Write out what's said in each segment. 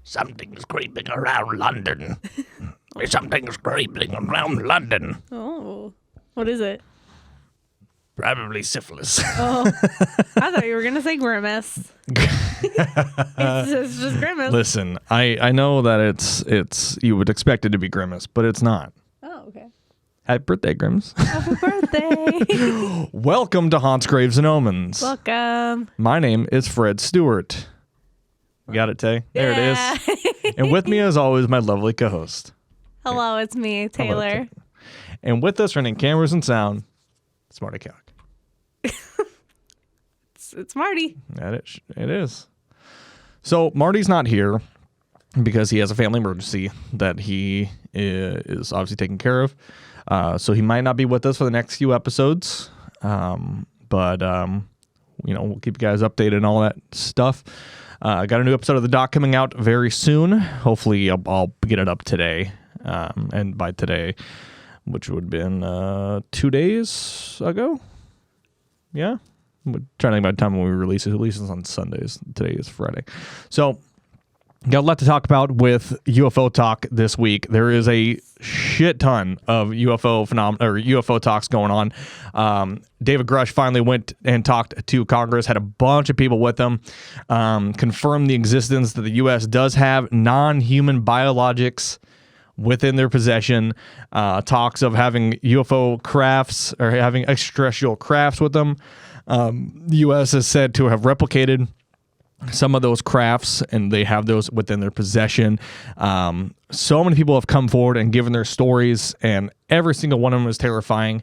Something's creeping around London. Something's creeping around London. Oh, what is it? Probably syphilis. Oh, I thought you were gonna say grimace. it's just grimace. Listen, I know that it's you would expect it to be grimace, but it's not. Oh, okay. Happy birthday, Grimace. Happy birthday. Welcome to Haunts, Graves, and Omens. Welcome. My name is Fred Stewart. You got it, Tay? There it is. And with me, as always, my lovely co-host. Hello, it's me, Taylor. And with us, running cameras and sound, Smarty Cock. It's Marty. It is. So Marty's not here because he has a family emergency that he is obviously taking care of. So he might not be with us for the next few episodes. But we'll keep you guys updated and all that stuff. I got a new episode of The Doc coming out very soon. Hopefully I'll get it up today. And by today, which would have been 2 days ago. Yeah. I'm trying to think about the time when we release it. It releases on Sundays. Today is Friday. So got a lot to talk about with UFO talk this week. There is a shit ton of UFO talks going on. David Grush finally went and talked to Congress, had a bunch of people with him, confirmed the existence that the U.S. does have non-human biologics within their possession. Talks of having UFO crafts or having extraterrestrial crafts with them. The U.S. is said to have replicated some of those crafts, and they have those within their possession. So many people have come forward and given their stories, and every single one of them is terrifying.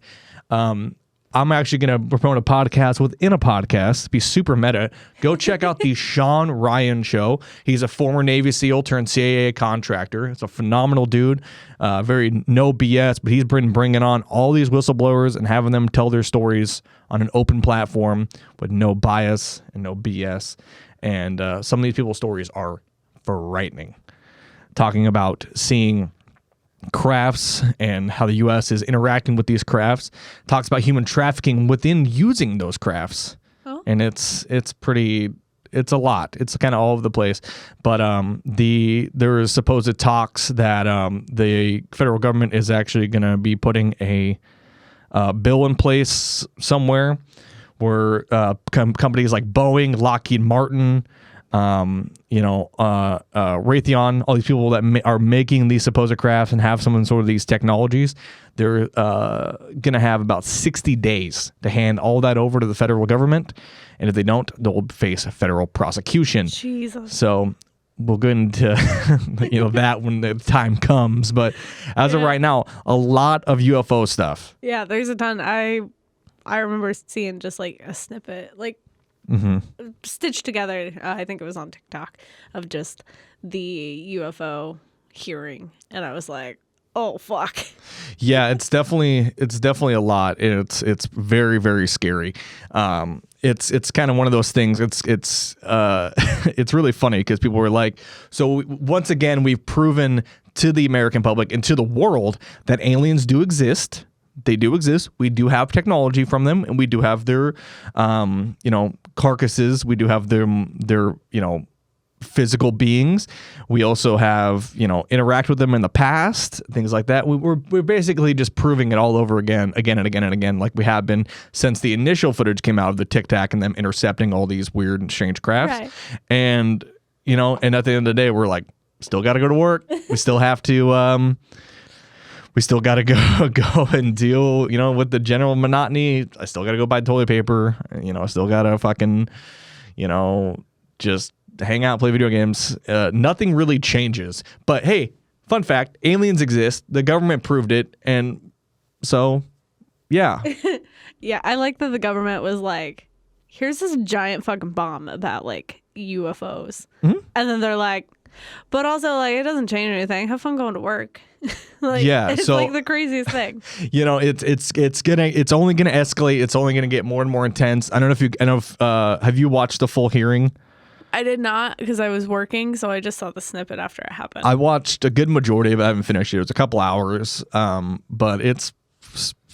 I'm actually going to promote a podcast within a podcast, be super meta. Go check out the Sean Ryan Show. He's a former Navy SEAL turned CIA contractor. It's a phenomenal dude, very no BS, but he's been bringing on all these whistleblowers and having them tell their stories on an open platform with no bias and no BS. And some of these people's stories are frightening. Talking about seeing crafts and how the U.S. is interacting with these crafts. Talks about human trafficking within using those crafts. Oh. And it's a lot. It's kind of all over the place. But there is supposed talks that the federal government is actually going to be putting a bill in place somewhere where companies like Boeing, Lockheed Martin, Raytheon, all these people that are making these supposed crafts and have some sort of these technologies, they're going to have about 60 days to hand all that over to the federal government. And if they don't, they'll face a federal prosecution. Jesus. So we'll go into that when the time comes. But as of right now, a lot of UFO stuff. Yeah, there's a ton. I remember seeing just like a snippet, like stitched together, I think it was on TikTok, of just the UFO hearing, and I was like, oh fuck. Yeah, it's definitely a lot. It's very, very scary. It's kind of one of those things. It's really funny because people were like, so once again we've proven to the American public and to the world that aliens do exist. They do exist. We do have technology from them, and we do have their, carcasses. We do have their physical beings. We also have, interact with them in the past, things like that. We're basically just proving it all over again and again, like we have been since the initial footage came out of the Tic Tac and them intercepting all these weird and strange crafts. Right. And, and at the end of the day, we're like, still got to go to work. We still have to, we still got to go and deal, with the general monotony. I still got to go buy toilet paper. I still got to fucking, just hang out, play video games. Nothing really changes. But hey, fun fact, aliens exist. The government proved it. And so, yeah. Yeah, I like that the government was like, here's this giant fucking bomb about like UFOs. Mm-hmm. And then they're like, but also like, it doesn't change anything. Have fun going to work. It's like the craziest thing. It's only gonna escalate. It's only gonna get more and more intense. I don't know if have you watched the full hearing? I did not, because I was working, so I just saw the snippet after it happened. I watched a good majority of it. I haven't finished it. It was a couple hours, but it's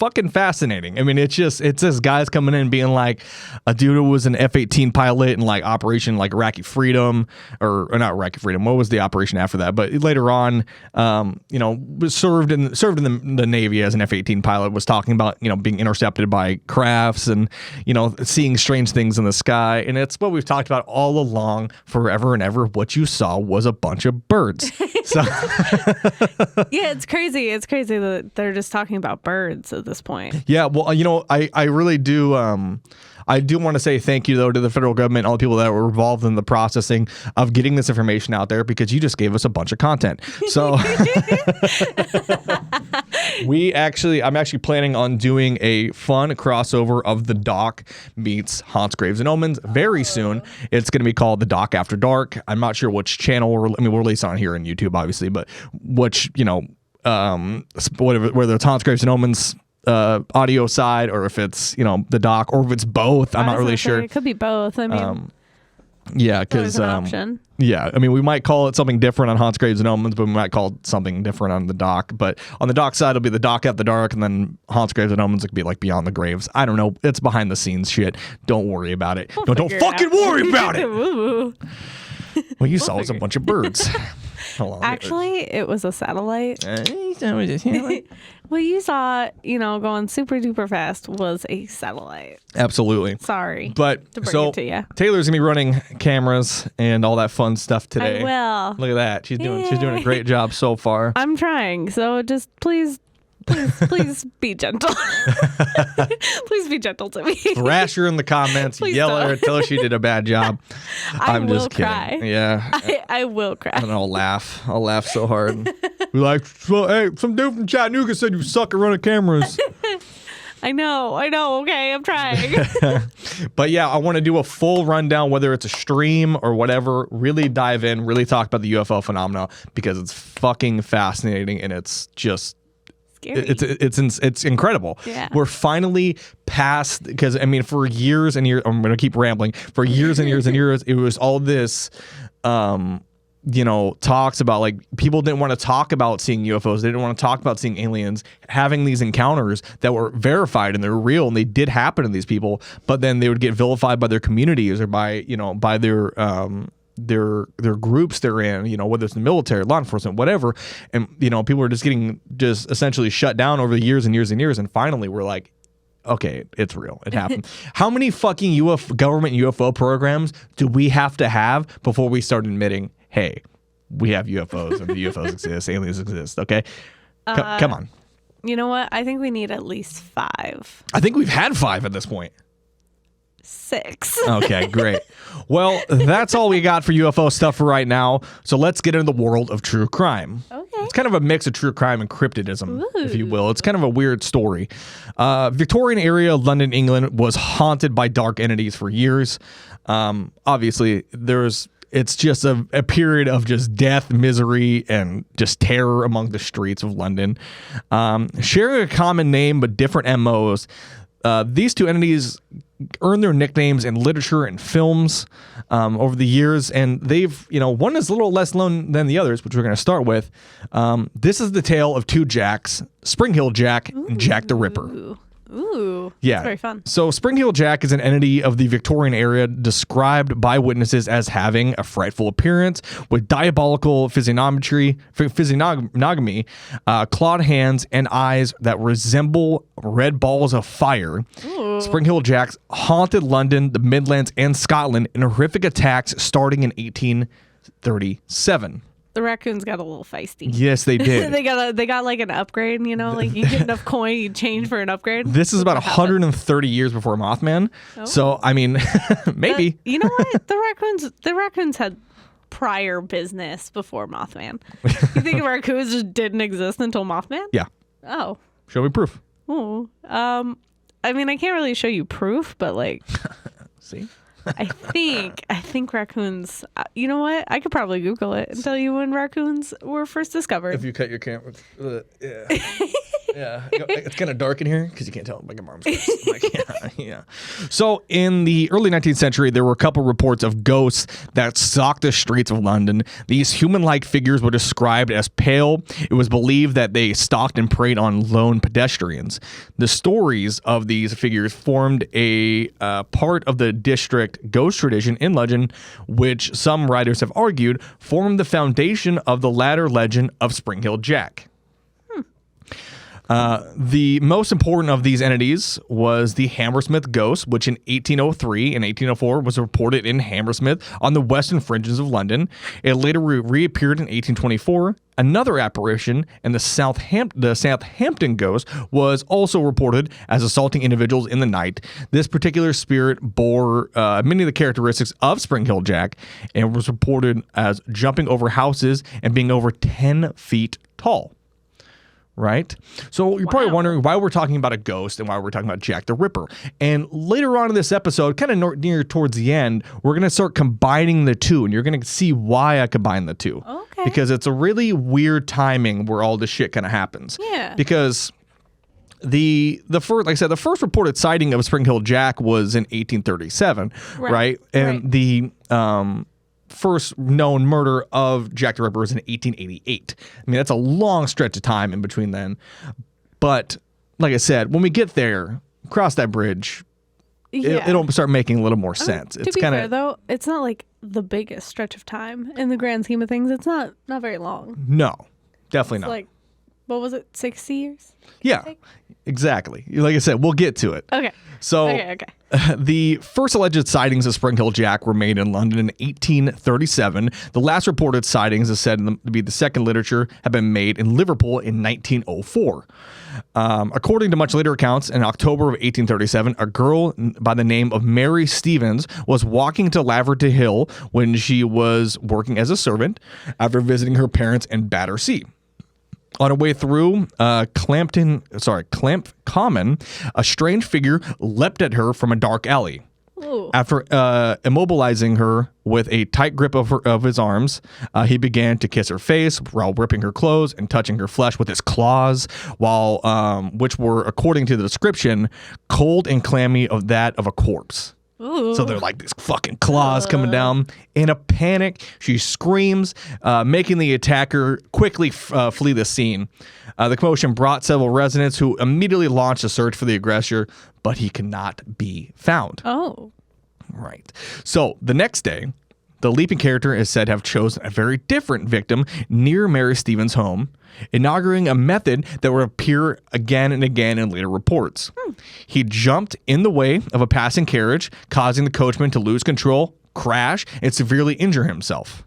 fucking fascinating. I mean, it's this guys coming in being like a dude who was an F-18 pilot in like Operation like Iraqi Freedom or not Iraqi Freedom. What was the operation after that? But later on, was served in the Navy as an F-18 pilot, was talking about, being intercepted by crafts and, seeing strange things in the sky. And it's what we've talked about all along, forever and ever. What you saw was a bunch of birds. So yeah, it's crazy. It's crazy that they're just talking about birds at this point. Yeah, well, I really do. I do want to say thank you, though, to the federal government, all the people that were involved in the processing of getting this information out there, because you just gave us a bunch of content. So I'm actually planning on doing a fun crossover of The Doc meets Haunts, Graves, and Omens very soon. It's going to be called The Doc After Dark. I'm not sure which channel. We'll release on here on YouTube, obviously, but which, whether it's Haunts, Graves, and Omens audio side, or if it's The Doc, or if it's both. I'm not really sure. It could be both. I mean, yeah, because we might call it something different on Haunts, Graves, and Omens, but we might call it something different on The Doc. But on The Doc side, it'll be The Doc After Dark, and then Haunts, Graves, and Omens could be like Beyond the Graves. I don't know. It's behind the scenes shit. Don't worry about it. Don't fucking worry about it. What you saw was a bunch of birds. Actually, it was a satellite. What you saw, going super duper fast was a satellite. Absolutely. Sorry. But to bring it to you. Taylor's gonna be running cameras and all that fun stuff today. I will. Look at that. She's doing a great job so far. I'm trying. So just please be gentle. Please be gentle to me. Thrash her in the comments. Please yell at don't. her. Tell her she did a bad job. I'm just kidding. Cry. Yeah. I will cry. And I'll laugh. I'll laugh so hard. Be like, hey, some dude from Chattanooga said you suck at running cameras. I know. Okay, I'm trying. But yeah, I want to do a full rundown, whether it's a stream or whatever. Really dive in, really talk about the UFO phenomena, because it's fucking fascinating, and it's just it's incredible. Yeah. We're finally past, because for years and years, I'm gonna keep rambling. For years and years and years, it was all this talks about, like, people didn't want to talk about seeing UFOs. They didn't want to talk about seeing aliens, having these encounters that were verified and they're real and they did happen to these people, but then they would get vilified by their communities or by their groups they're in, whether it's the military, law enforcement, whatever. And, people are just getting essentially shut down over the years and years and years. And finally we're like, okay, it's real. It happened. How many fucking government UFO programs do we have to have before we start admitting, hey, we have UFOs and the UFOs exist, aliens exist? Okay. Come on. You know what? I think we need at least 5. I think we've had 5 at this point. 6. Okay, great. Well, that's all we got for UFO stuff for right now. So let's get into the world of true crime. Okay. It's kind of a mix of true crime and cryptidism, if you will. It's kind of a weird story. Victorian area of London, England was haunted by dark entities for years. Obviously, it's just a period of just death, misery, and just terror among the streets of London. Sharing a common name but different MOs, these two entities earned their nicknames in literature and films over the years, and they've, one is a little less known than the others, which we're going to start with. This is the tale of 2 Jacks, Spring Hill Jack and Jack the Ripper. Ooh, yeah, that's very fun. So Spring Hill Jack is an entity of the Victorian era described by witnesses as having a frightful appearance with diabolical physiognomy, clawed hands, and eyes that resemble red balls of fire. Ooh. Spring Hill Jacks haunted London, the Midlands, and Scotland in horrific attacks starting in 1837. The raccoons got a little feisty. Yes, they did. they got like an upgrade, like you get enough coin, you change for an upgrade. This is about 130 years before Mothman. Oh. So, maybe. You know what? The raccoons had prior business before Mothman. You think raccoons just didn't exist until Mothman? Yeah. Oh. Show me proof. Oh. I can't really show you proof, but like see? I think raccoons, you know what? I could probably Google it and tell you when raccoons were first discovered. If you cut your camera. Yeah. Yeah, it's kind of dark in here because you can't tell. Like, my arms. Like, yeah. So in the early 19th century, there were a couple reports of ghosts that stalked the streets of London. These human-like figures were described as pale. It was believed that they stalked and preyed on lone pedestrians. The stories of these figures formed a part of the district ghost tradition in legend, which some writers have argued formed the foundation of the latter legend of Spring Hill Jack. The most important of these entities was the Hammersmith ghost, which in 1803 and 1804 was reported in Hammersmith on the western fringes of London. It later reappeared in 1824. Another apparition, and the Southampton ghost, was also reported as assaulting individuals in the night. This particular spirit bore many of the characteristics of Spring Hill Jack and was reported as jumping over houses and being over 10 feet tall. Right? So you're probably wondering why we're talking about a ghost and why we're talking about Jack the Ripper. And later on in this episode, kind of near towards the end, we're going to start combining the two, and you're going to see why I combine the two. Okay. Because it's a really weird timing where all this shit kind of happens. Yeah. Because the first, like I said, the first reported sighting of Spring Hill Jack was in 1837, right? And the first known murder of Jack the Ripper was in 1888. I mean, that's a long stretch of time in between then. But like I said, when we get there, cross that bridge, it'll start making a little more sense. To be fair, though, it's not like the biggest stretch of time in the grand scheme of things. It's not very long. No, definitely It's not. like, what was it, 60 years? Yeah, exactly. Like I said, we'll get to it. Okay. So Okay. the first alleged sightings of Spring Hill Jack were made in London in 1837. The last reported sightings, is said to be the second literature, have been made in Liverpool in 1904. According to much later accounts, in October of 1837, a girl by the name of Mary Stevens was walking to Laverty Hill when she was working as a servant after visiting her parents in Battersea. On her way through Clamp Common, a strange figure leapt at her from a dark alley. Ooh. After immobilizing her with a tight grip of his arms, he began to kiss her face while ripping her clothes and touching her flesh with his claws, which were, according to the description, cold and clammy of that of a corpse. Ooh. So they're like these fucking claws coming down. In a panic, she screams, making the attacker quickly flee the scene. The commotion brought several residents who immediately launched a search for the aggressor, but he cannot be found. Oh. Right. So the next day, the leaping character is said to have chosen a very different victim near Mary Stevens' home, inaugurating a method that would appear again and again in later reports. He jumped in the way of a passing carriage, causing the coachman to lose control, crash, and severely injure himself.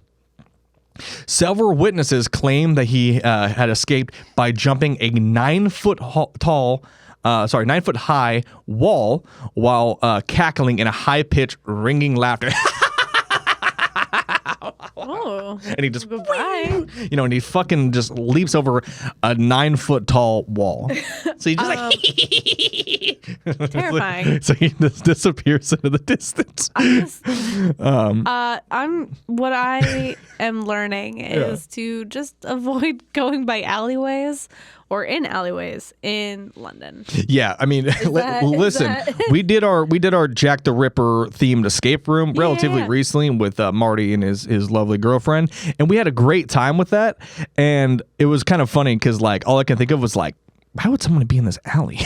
Several witnesses claim that he had escaped by jumping a 9 foot high wall while cackling in a high-pitched, ringing laughter. Oh. And he just, Goodbye. and he fucking just leaps over a 9 foot tall wall. So he just Terrifying. So he just disappears into the distance. What I am learning is to just avoid going by alleyways or in alleyways in London. Yeah, I mean, listen, we did our Jack the Ripper themed escape room relatively recently with Marty and his lovely girlfriend, and we had a great time with that. And it was kind of funny because like all I can think of was like, why would someone be in this alley?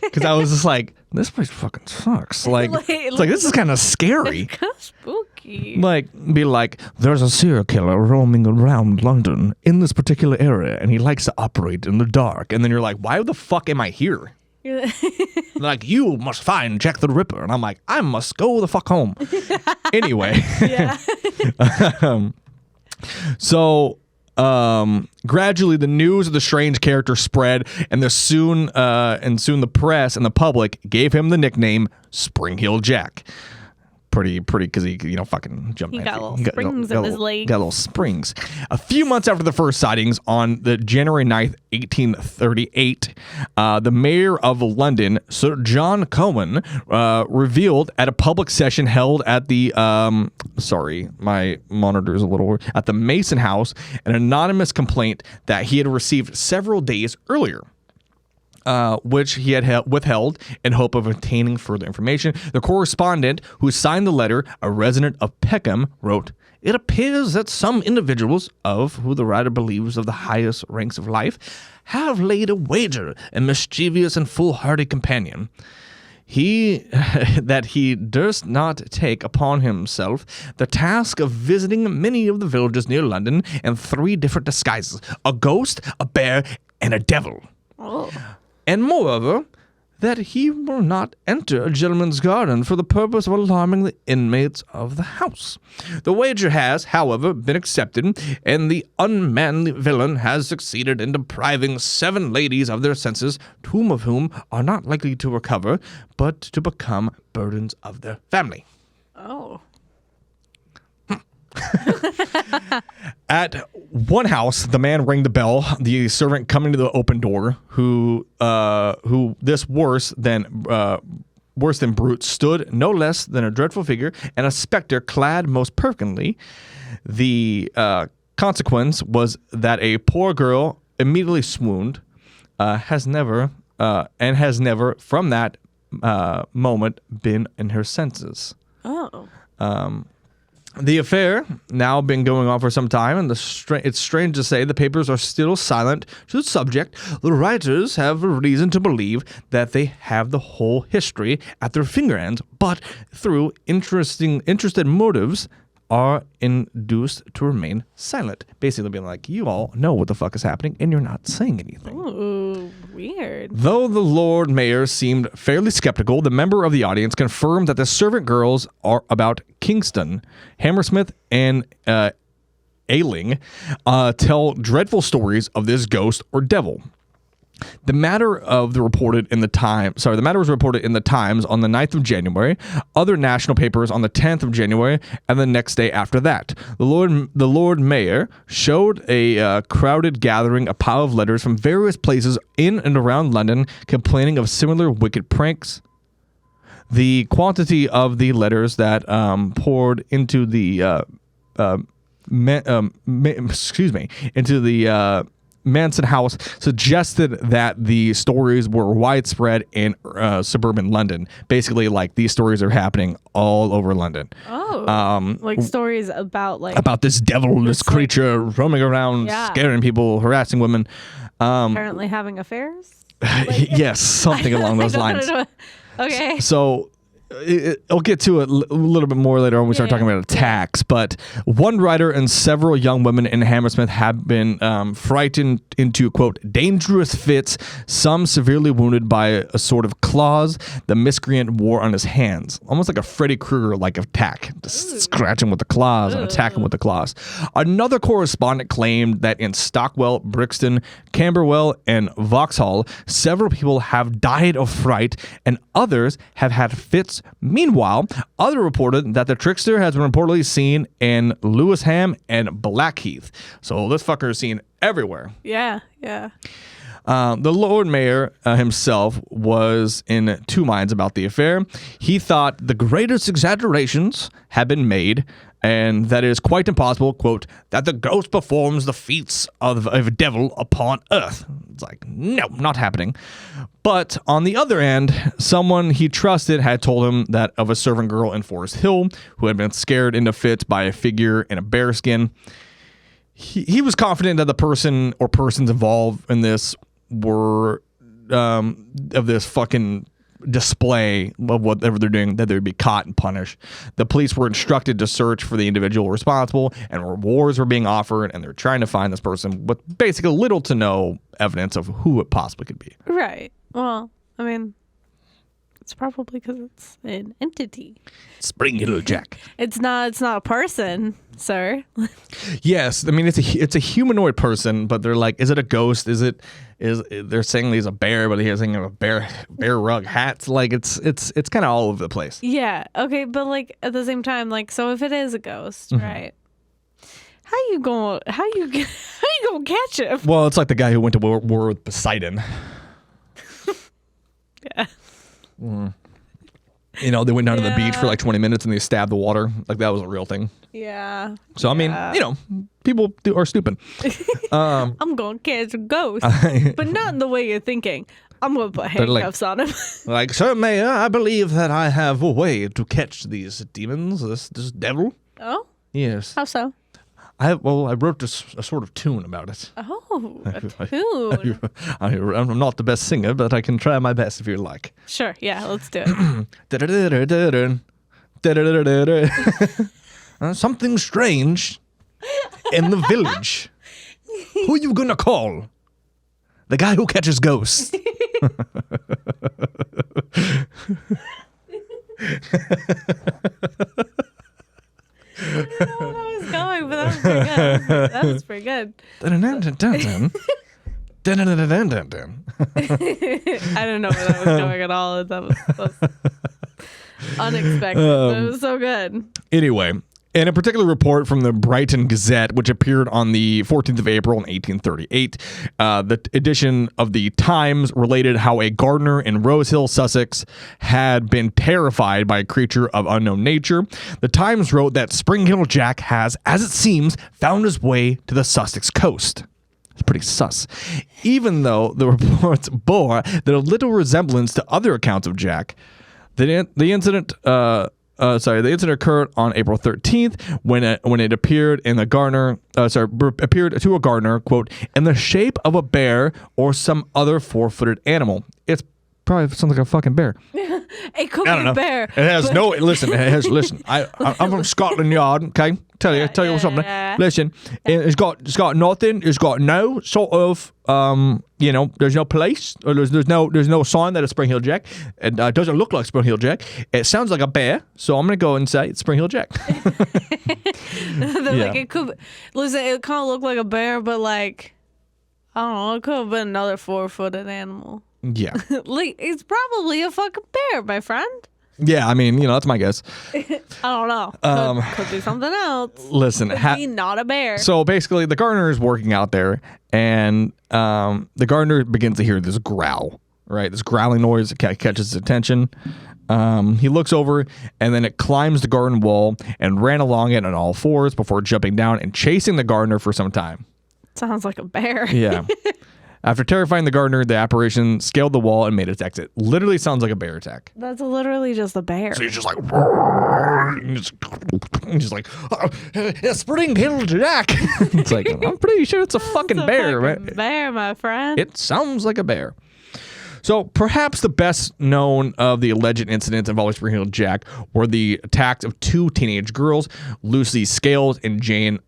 Because I was just like, this place fucking sucks. Like, it's like this is kind of scary. Kind of spooky. Like, be like, there's a serial killer roaming around London in this particular area, and he likes to operate in the dark. And then you're like, why the fuck am I here? Like, you must find Jack the Ripper. And I'm like, I must go the fuck home. Anyway. Yeah. So gradually the news of the strange character spread, and soon the press and the public gave him the nickname Spring Hill Jack. Pretty because he fucking jumped. He got little springs in his leg. Got little springs. A few months after the first sightings, on the January 9th, 1838, the mayor of London, Sir John Cohen, revealed at a public session held at the my monitor's a little at the Mason House, an anonymous complaint that he had received several days earlier. which he had withheld in hope of obtaining further information. The correspondent who signed the letter, a resident of Peckham, wrote, "It appears that some individuals, of who the writer believes of the highest ranks of life, have laid a wager in mischievous and foolhardy companion. That he durst not take upon himself the task of visiting many of the villages near London in 3 different disguises, a ghost, a bear, and a devil. Oh. And moreover, that he will not enter a gentleman's garden for the purpose of alarming the inmates of the house. The wager has, however, been accepted, and the unmanly villain has succeeded in depriving 7 ladies of their senses, 2 of whom are not likely to recover, but to become burdens of their family." Oh. At one house, the man rang the bell. The servant coming to the open door, who this worse than brute, stood no less than a dreadful figure and a specter clad most perfectly. The consequence was that a poor girl immediately swooned, has never from that moment been in her senses. Oh. The affair now been going on for some time, and it's strange to say the papers are still silent to the subject. The writers have a reason to believe that they have the whole history at their finger ends, but through interested motives are induced to remain silent. Basically being like, you all know what the fuck is happening, and you're not saying anything. Ooh, weird. Though the Lord Mayor seemed fairly skeptical, the member of the audience confirmed that the servant girls are about Kingston, Hammersmith, and Ailing tell dreadful stories of this ghost or devil. The matter was reported in the Times on the 9th of January, other national papers on the 10th of January, and the next day after that. The Lord Mayor showed a crowded gathering a pile of letters from various places in and around London complaining of similar wicked pranks. The quantity of the letters that poured into the Manson House suggested that the stories were widespread in suburban London. Basically, like, these stories are happening all over London. Oh, like stories about this devil, this creature roaming around, scaring people, harassing women. Apparently having affairs? Yes, something along those lines. Okay. So I'll get to it a little bit more later on when we start talking about attacks, but one writer and several young women in Hammersmith have been frightened into, quote, dangerous fits, some severely wounded by a sort of claws the miscreant wore on his hands. Almost like a Freddy Krueger-like attack, just scratching with the claws and attacking with the claws. Another correspondent claimed that in Stockwell, Brixton, Camberwell, and Vauxhall, several people have died of fright and others have had fits. Meanwhile, others reported that the trickster has been reportedly seen in Lewisham and Blackheath. So this fucker is seen everywhere. Yeah. The Lord Mayor himself was in 2 minds about the affair. He thought the greatest exaggerations had been made, and that it is quite impossible, quote, that the ghost performs the feats of a devil upon earth. It's like, no, not happening. But on the other end, someone he trusted had told him that of a servant girl in Forest Hill who had been scared into fits by a figure in a bearskin. He was confident that the person or persons involved in this were of this fucking display of whatever they're doing, that they'd be caught and punished. The police were instructed to search for the individual responsible, and rewards were being offered, and they're trying to find this person with basically little to no evidence of who it possibly could be. Right. Well, I mean, it's probably because it's an entity. Springy little Jack. It's not a person, sir. Yes, I mean it's a humanoid person, but they're like, is it a ghost? Is they're saying he's a bear, but he's saying a bear rug hats. Like it's kind of all over the place. Yeah. Okay, but like at the same time, like, so if it is a ghost, right? How you gonna catch him? Well, it's like the guy who went to war with Poseidon. Yeah. You know, they went down to the beach for like 20 minutes and they stabbed the water. Like, that was a real thing. Yeah. So, I mean, you know, people are stupid. I'm going to catch a ghost, but not in the way you're thinking. I'm going to put They're like- handcuffs on him. Like, Sir Mayor, I believe that I have a way to catch these demons, this devil. Oh? Yes. How so? I wrote a sort of tune about it. Oh, a tune. I'm not the best singer, but I can try my best if you like. Sure, yeah, let's do it. Something strange in the village. Who you gonna call? The guy who catches ghosts. I don't know where I was going, but that was pretty good. I don't know where that was going at all. That was unexpected. But it was so good. Anyway, in a particular report from the Brighton Gazette, which appeared on the 14th of April in 1838, the edition of the Times related how a gardener in Rose Hill, Sussex, had been terrified by a creature of unknown nature. The Times wrote that Spring Hill Jack has, as it seems, found his way to the Sussex coast. It's pretty sus. Even though the reports bore their little resemblance to other accounts of Jack, the incident occurred on April 13th when it appeared in the gardener, appeared to a gardener, quote, in the shape of a bear or some other four-footed animal. It's probably sounds like a fucking bear. It could be a bear. It has no, listen, I'm from Scotland Yard, okay? Tell you something. Yeah. Listen, it's got nothing, it's got no sort of, there's no place, or there's no sign that it's Spring Hill Jack. It doesn't look like Spring Hill Jack. It sounds like a bear, so I'm going to go and say it's Spring Hill Jack. Like, it could, listen, it kind of looked like a bear, but like, I don't know, it could have been another four-footed animal. Yeah. Like, it's probably a fucking bear, my friend. Yeah, I mean, that's my guess. I don't know. Could be something else. Listen, Could be not a bear. So basically, the gardener is working out there, and the gardener begins to hear this growl, right? This growling noise catches his attention. He looks over, and then it climbs the garden wall and ran along it on all fours before jumping down and chasing the gardener for some time. Sounds like a bear. Yeah. After terrifying the gardener, the apparition scaled the wall and made its exit. Literally sounds like a bear attack. That's literally just a bear. So he's just like, he's like, it's Spring Hill Jack. It's like, I'm pretty sure it's a fucking bear, right? Bear, my friend. It sounds like a bear. So perhaps the best known of the alleged incidents involving Spring Hill Jack were the attacks of two teenage girls, Lucy Scales and Jane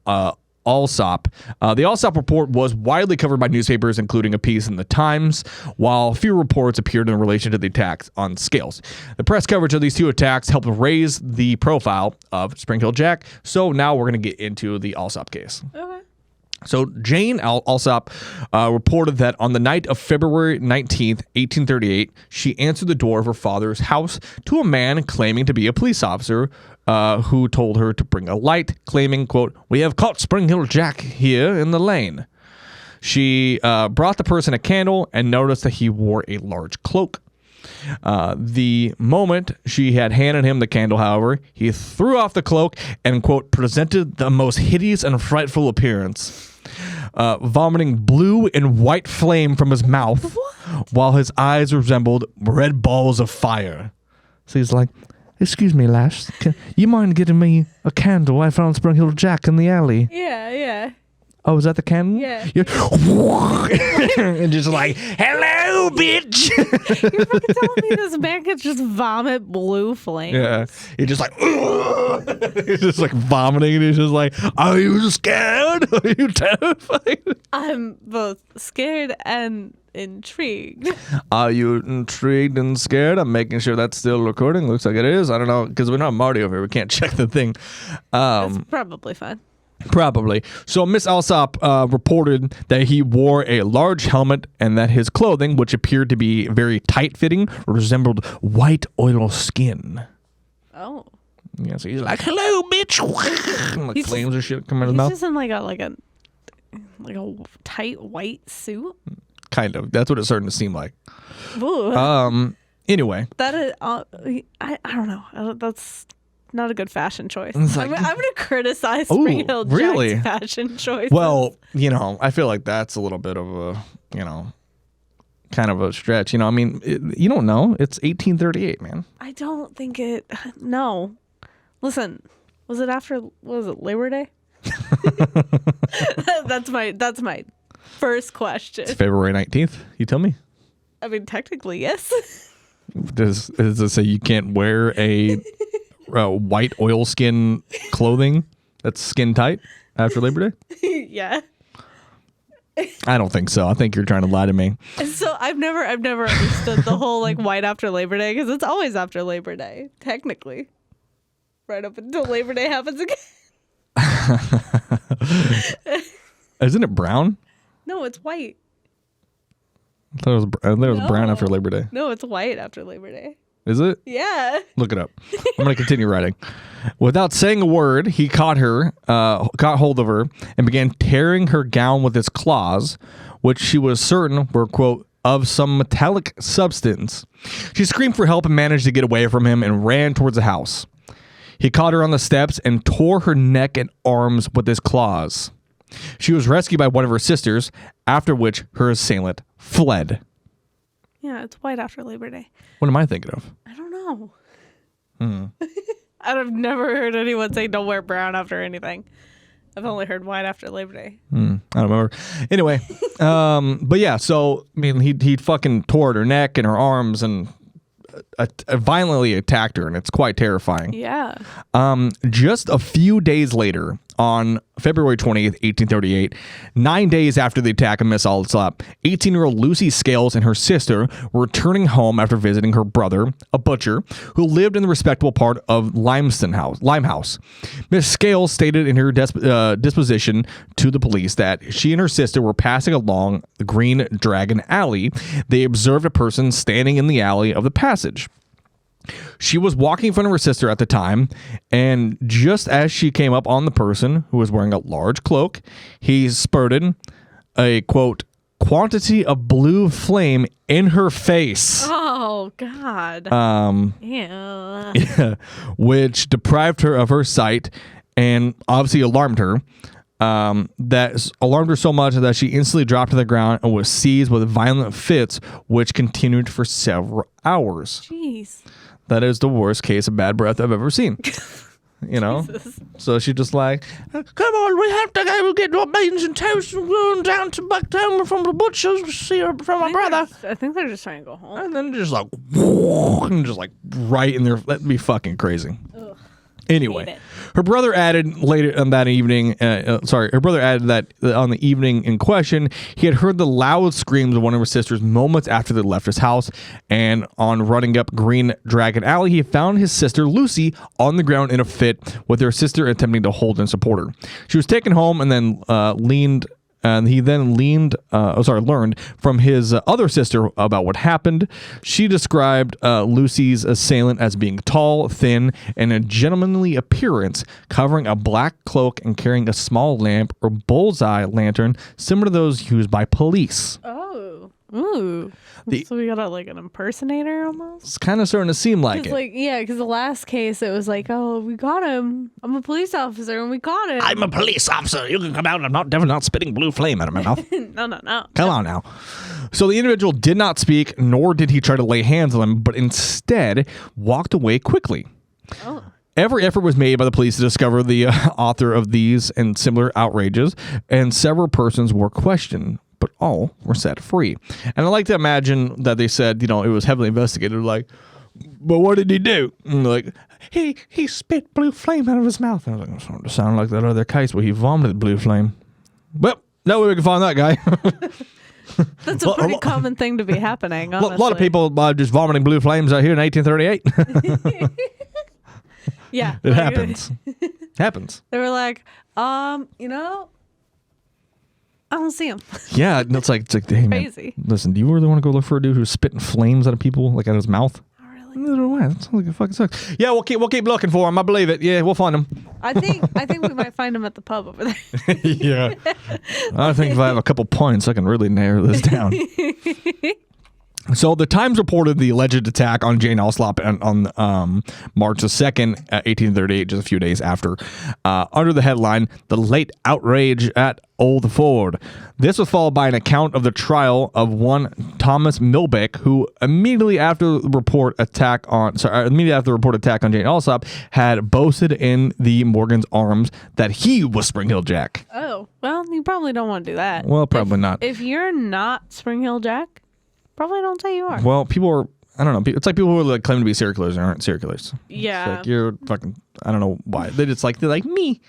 Alsop. The Alsop report was widely covered by newspapers, including a piece in the Times, while few reports appeared in relation to the attacks on Scales. The press coverage of these two attacks helped raise the profile of Spring Hill Jack, so now we're going to get into the Alsop case. Okay. So Jane Alsop reported that on the night of February 19th, 1838, she answered the door of her father's house to a man claiming to be a police officer who told her to bring a light, claiming, quote, "We have caught Spring Hill Jack here in the lane." She brought the person a candle and noticed that he wore a large cloak. The moment she had handed him the candle, however, he threw off the cloak and, quote, presented the most hideous and frightful appearance, vomiting blue and white flame from his mouth, while his eyes resembled red balls of fire. So he's like, "Excuse me, lass, you mind getting me a candle? I found Spring Hill Jack in the alley." Yeah. Oh, is that the candle? Yeah. And just like, "Hello, bitch." You're fucking telling me this man could just vomit blue flames? Yeah. He's just like, he's just like vomiting, and he's just like, "Are you scared? Are you terrified? I'm both scared and intrigued." Are you intrigued and scared?" I'm making sure that's still recording. Looks like it is. I don't know, because we don't have Marty over here. We can't check the thing. That's probably fine. Probably. So Miss Alsop reported that he wore a large helmet and that his clothing, which appeared to be very tight-fitting, resembled white oil skin. Oh. Yeah, so he's like, "Hello, bitch." And like flames or shit coming out of his mouth. He's just in like a tight white suit. Kind of. That's what it's starting to seem like. Ooh. Anyway. That is, I don't know. That's not a good fashion choice. Like, I'm going to criticize Spring Hill Jack's really? fashion choice. Well, I feel like that's a little bit of a, kind of a stretch. You know, I mean, you don't know. It's 1838, man. I don't think it. No. Listen, was it Labor Day? That's my first question. It's February 19th. You tell me. I mean, technically, yes. Does it say you can't wear a white oilskin clothing that's skin tight after Labor Day? Yeah. I don't think so. I think you're trying to lie to me. So I've never understood the whole like white after Labor Day, because it's always after Labor Day, technically, right up until Labor Day happens again. Isn't it brown? No, it's white. I thought it was brown after Labor Day. No, it's white after Labor Day. Is it? Yeah. Look it up. I'm going to continue writing. Without saying a word, he caught hold of her and began tearing her gown with his claws, which she was certain were, quote, of some metallic substance. She screamed for help and managed to get away from him and ran towards the house. He caught her on the steps and tore her neck and arms with his claws. She was rescued by one of her sisters, after which her assailant fled. Yeah, it's white after Labor Day. What am I thinking of? I don't know. I've never heard anyone say don't wear brown after anything. I've only heard white after Labor Day. I don't remember. Anyway, but yeah, so, I mean, he fucking tore her neck and her arms and violently attacked her, and it's quite terrifying. Yeah. Just a few days later, on February 20th, 1838, 9 days after the attack of Miss Allsop, 18-year-old Lucy Scales and her sister were returning home after visiting her brother, a butcher, who lived in the respectable part of Limehouse. Miss Scales stated in her disposition to the police that she and her sister were passing along the Green Dragon Alley. They observed a person standing in the alley of the passage. She was walking in front of her sister at the time, and just as she came up on the person, who was wearing a large cloak, he spurted a, quote, quantity of blue flame in her face. Oh, God. Yeah. Which deprived her of her sight and obviously alarmed her. That alarmed her so much that she instantly dropped to the ground and was seized with violent fits, which continued for several hours. Jeez. That is the worst case of bad breath I've ever seen. You know? Jesus. So she just like, come on, we have to go get our beans and toast and going down to Bucktown from the butchers to see her from my brother. I think they're just trying to go home. And then just like, and just like right in there. That'd be fucking crazy. Ugh. Anyway, her brother added later on that evening, her brother added that on the evening in question, he had heard the loud screams of one of her sisters moments after they left his house, and on running up Green Dragon Alley, he found his sister Lucy on the ground in a fit, with her sister attempting to hold and support her. She was taken home and then learned from his other sister about what happened. She described Lucy's assailant as being tall, thin, and a gentlemanly appearance, covering a black cloak and carrying a small lamp or bullseye lantern similar to those used by police. Oh. Ooh. So we got an impersonator almost? It's kind of starting to seem like it. Because the last case, it was like, oh, we got him. I'm a police officer and we got him. I'm a police officer. You can come out. I'm definitely not spitting blue flame out of my mouth. No. Come on now. So the individual did not speak, nor did he try to lay hands on him, but instead walked away quickly. Oh. Every effort was made by the police to discover the author of these and similar outrages, and several persons were questioned, but all were set free. And I like to imagine that they said, it was heavily investigated, like, but what did he do? And they're like, he spit blue flame out of his mouth. And I was like, it's starting to sound like that other case where he vomited blue flame. Well, no way we can find that guy. That's a pretty common thing to be happening, honestly. A lot of people just vomiting blue flames out here in 1838. Yeah. It happens. Happens. They were like, I don't see him. Yeah, it's like, hey, crazy. Man, listen, do you really want to go look for a dude who's spitting flames out of people, like out of his mouth? Oh, really? No way. That sounds like it fucking sucks. Yeah, we'll keep looking for him. I believe it. Yeah, we'll find him. I think we might find him at the pub over there. Yeah. I think if I have a couple points, I can really narrow this down. So the Times reported the alleged attack on Jane Alsop on March the 2nd, 1838, just a few days after, under the headline, "The Late Outrage at Old Ford." This was followed by an account of the trial of one Thomas Milbank, who immediately after the report attack on Jane Alsop had boasted in the Morgan's Arms that he was Spring Hill Jack. Oh, well, you probably don't want to do that. Well, probably not. If you're not Spring Hill Jack, probably don't say you are. Well, people are, I don't know. It's like people who like claim to be serial killers and aren't serial killers. Yeah. It's like you're fucking, I don't know why. They're like, me.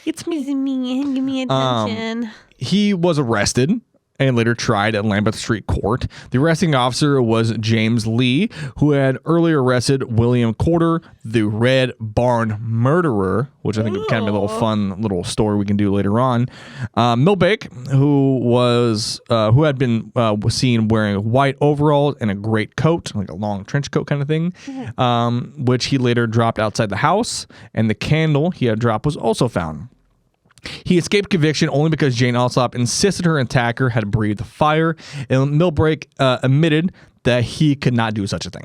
It's me. It's me. Give me attention. He was arrested and later tried at Lambeth Street Court. The arresting officer was James Lee, who had earlier arrested William Corder, the Red Barn murderer, which I think would kind of be a little fun little story we can do later on. Milbank, who had been seen wearing white overalls and a great coat, like a long trench coat kind of thing, which he later dropped outside the house, and the candle he had dropped was also found. He escaped conviction only because Jane Alsop insisted her attacker had breathed fire, and Milbank admitted that he could not do such a thing.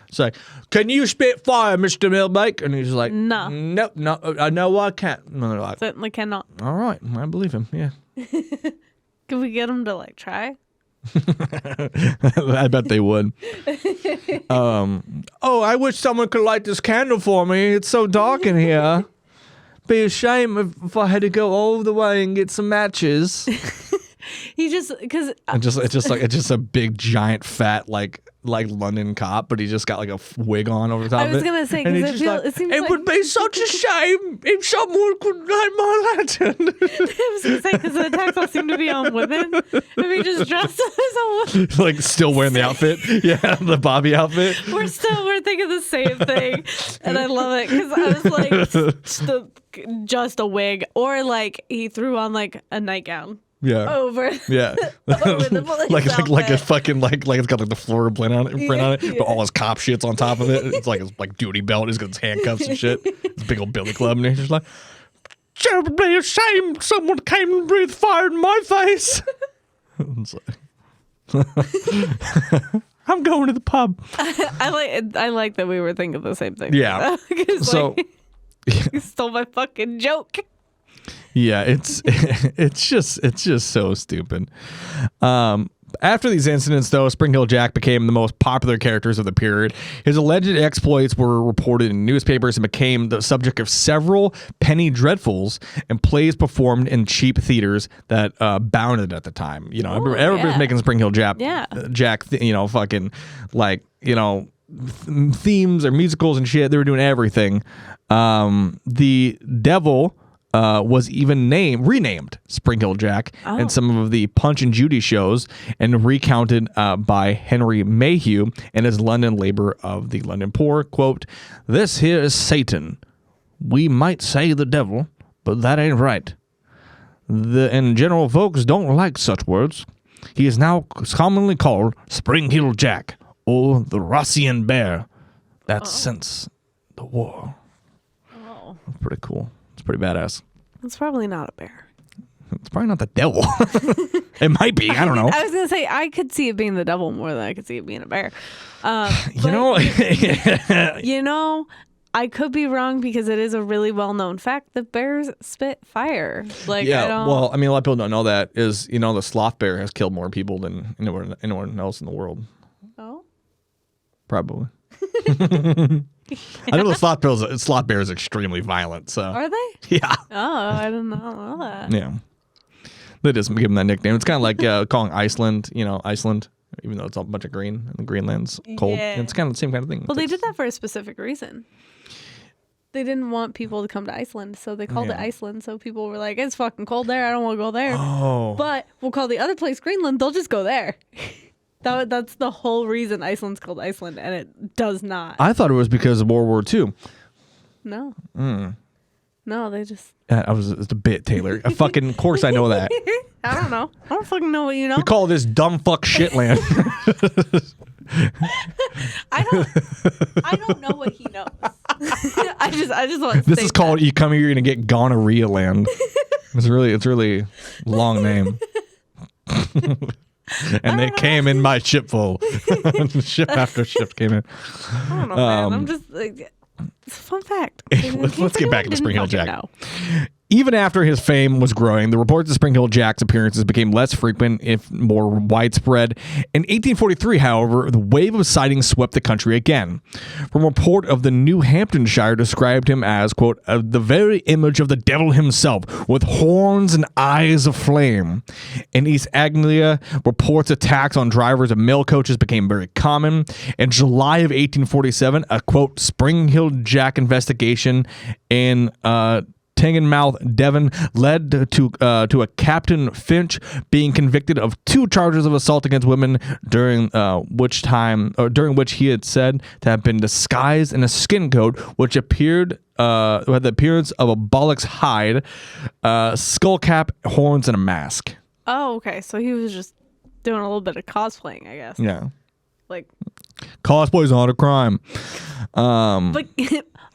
It's like, "Can you spit fire, Mr. Milbank?" And he's like, No. No, I can't. And they're like, Certainly cannot. all right, I believe him, yeah. Can we get him to like try? I bet they would. Oh, I wish someone could light this candle for me. It's so dark in here. Be a shame if I had to go all the way and get some matches. He just because It's just a big giant fat like London cop, but he just got like a wig on over the top of it. I was gonna say, And he's because just like, it seems it like would be such a shame if someone could light my lantern. I was gonna say because the attacks all seem to be on women. And we just dressed as a woman. Like still wearing the outfit, yeah, the Bobby outfit. We're thinking the same thing, and I love it because I was like just a wig, or like he threw on like a nightgown. Yeah. Over. Yeah. Over the police like a outfit. fucking like it's got like the floor print on it, but all his cop shit's on top of it. It's like his like duty belt. He's got his handcuffs and shit. It's a big old billy club, and he's just like, "Terribly ashamed someone came and breathed fire in my face." It's like, I'm going to the pub. I like that we were thinking the same thing. Yeah. So you stole my fucking joke. yeah, it's just so stupid. After these incidents, though, Spring Hill Jack became the most popular characters of the period. His alleged exploits were reported in newspapers and became the subject of several penny dreadfuls and plays performed in cheap theaters that bounded at the time. You know, everybody was making Spring Hill Jack, fucking like, themes or musicals and shit. They were doing everything. The devil was even renamed Spring Hill Jack in some of the Punch and Judy shows, and recounted by Henry Mayhew in his London Labor of the London Poor, quote, "This here is Satan. We might say the devil, but that ain't right. And general folks don't like such words. He is now commonly called Spring Hill Jack, or the Rossian Bear. That's since the war." Oh. That's pretty cool. It's pretty badass. It's probably not a bear. It's probably not the devil. It might be. I don't know. I was gonna say I could see it being the devil more than I could see it being a bear. I could be wrong because it is a really well-known fact that bears spit fire. Like, yeah. Well, I mean, a lot of people don't know that. Is the sloth bear has killed more people than anyone else in the world. Oh. Probably. I know the sloth bear is extremely violent. So Are they? yeah. Oh, I did not know that. Yeah. They just give them that nickname. It's kind of like calling Iceland, Iceland, even though it's all a bunch of green and the Greenland's cold. Yeah. It's kind of the same kind of thing. Well, they did that for a specific reason. They didn't want people to come to Iceland, so they called it Iceland. So people were like, "It's fucking cold there. I don't want to go there." Oh. But we'll call the other place Greenland. They'll just go there. That's the whole reason Iceland's called Iceland, and it does not. I thought it was because of World War II. No. No, they just... It's a bit, Taylor. Of course I know that. I don't know. I don't fucking know what you know. We call this dumb fuck shit land. I don't know what he knows. I just want to This is called you come here, you're gonna get gonorrhea land. It's really long name. And they came in my ship full. Ship after ship came in. I don't know, man. I'm just like, it's a fun fact. Let's get back to Spring Hill Jack. Know. Even after his fame was growing, the reports of Spring Hill Jack's appearances became less frequent, if more widespread. In 1843, however, the wave of sightings swept the country again. From a report of the New Hamptonshire described him as, quote, the very image of the devil himself, with horns and eyes of flame. In East Anglia, reports of attacks on drivers of mail coaches became very common. In July of 1847, a, quote, Spring Hill Jack investigation in Teignmouth, Devon, led to a Captain Finch being convicted of 2 charges of assault against women, during which he had said to have been disguised in a skin coat, which had the appearance of a bullock's hide, skull cap, horns, and a mask. Oh, okay. So he was just doing a little bit of cosplaying, I guess. Yeah, Like cosplay's not a crime.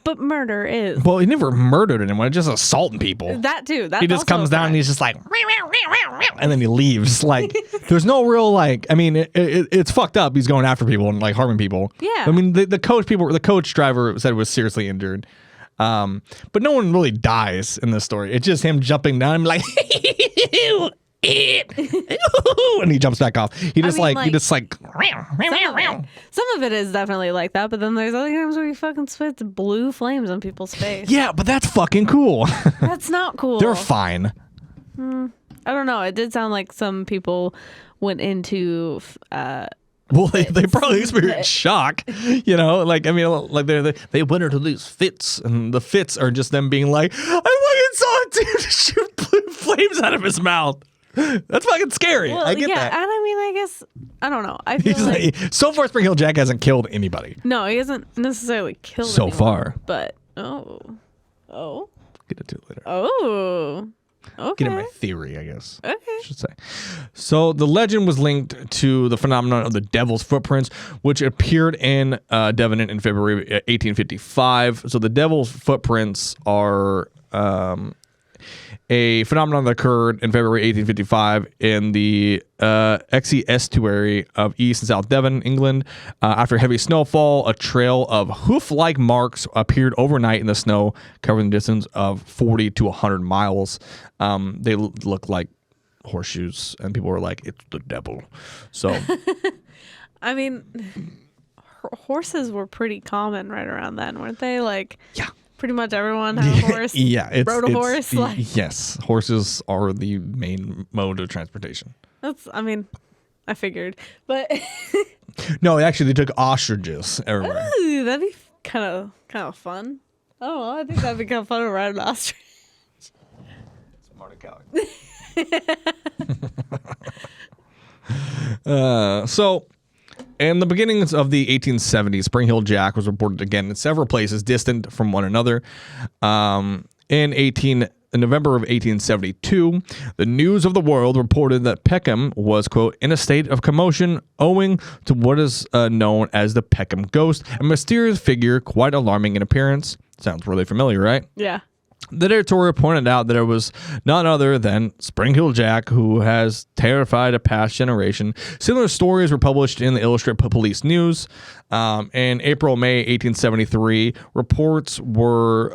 But murder is. Well, he never murdered anyone, just assaulting people. That too. That's He just also comes a down and crime. he's just like, and then he leaves. Like, there's no real, like, I mean, it's fucked up. He's going after people and like harming people. Yeah. I mean, the coach driver said was seriously injured. But no one really dies in this story. It's just him jumping down and like, and he jumps back off. He just mean, he just like, Some of it is definitely like that, but then there's other times where he fucking spits blue flames on people's face. yeah, but that's fucking cool. That's not cool. They're fine. I don't know. It did sound like some people went into Well, they probably experienced shock, you know. Like, I mean, like they went into these fits, and the fits are just them being like, I fucking saw a dude shoot blue flames out of his mouth. That's fucking scary. well, I get yeah, that. and I mean, I guess I don't know. I feel He's like so far, Spring Hill Jack hasn't killed anybody. no, he hasn't necessarily killed So anyone, far. but Get into it later. Okay. Get in my theory, I guess. Okay. I should say. So the legend was linked to the phenomenon of the devil's footprints, which appeared in Devon in February 1855. So the devil's footprints are a phenomenon that occurred in February 1855 in the Exe estuary of East and South Devon, England. After heavy snowfall, a trail of hoof-like marks appeared overnight in the snow, covering the distance of 40 to 100 miles. They look like horseshoes, and people were like, it's the devil. So, I mean, horses were pretty common right around then, weren't they? Like, yeah. Pretty much everyone had a horse. Yeah, rode a horse. Like, yes, horses are the main mode of transportation. I mean, I figured, but No, actually, they took ostriches everywhere. ooh, that'd be kind of fun. I don't know. I think that'd be kind of fun to ride an ostrich. Smart So, in the beginnings of the 1870s, Spring Hill Jack was reported again in several places distant from one another. In November of 1872, the News of the World reported that Peckham was, quote, in a state of commotion owing to what is known as the Peckham ghost, a mysterious figure quite alarming in appearance. Sounds really familiar, right? Yeah. The editorial pointed out that it was none other than Spring Hill Jack, who has terrified a past generation. Similar stories were published in the Illustrated Police News. In April-May 1873, reports were...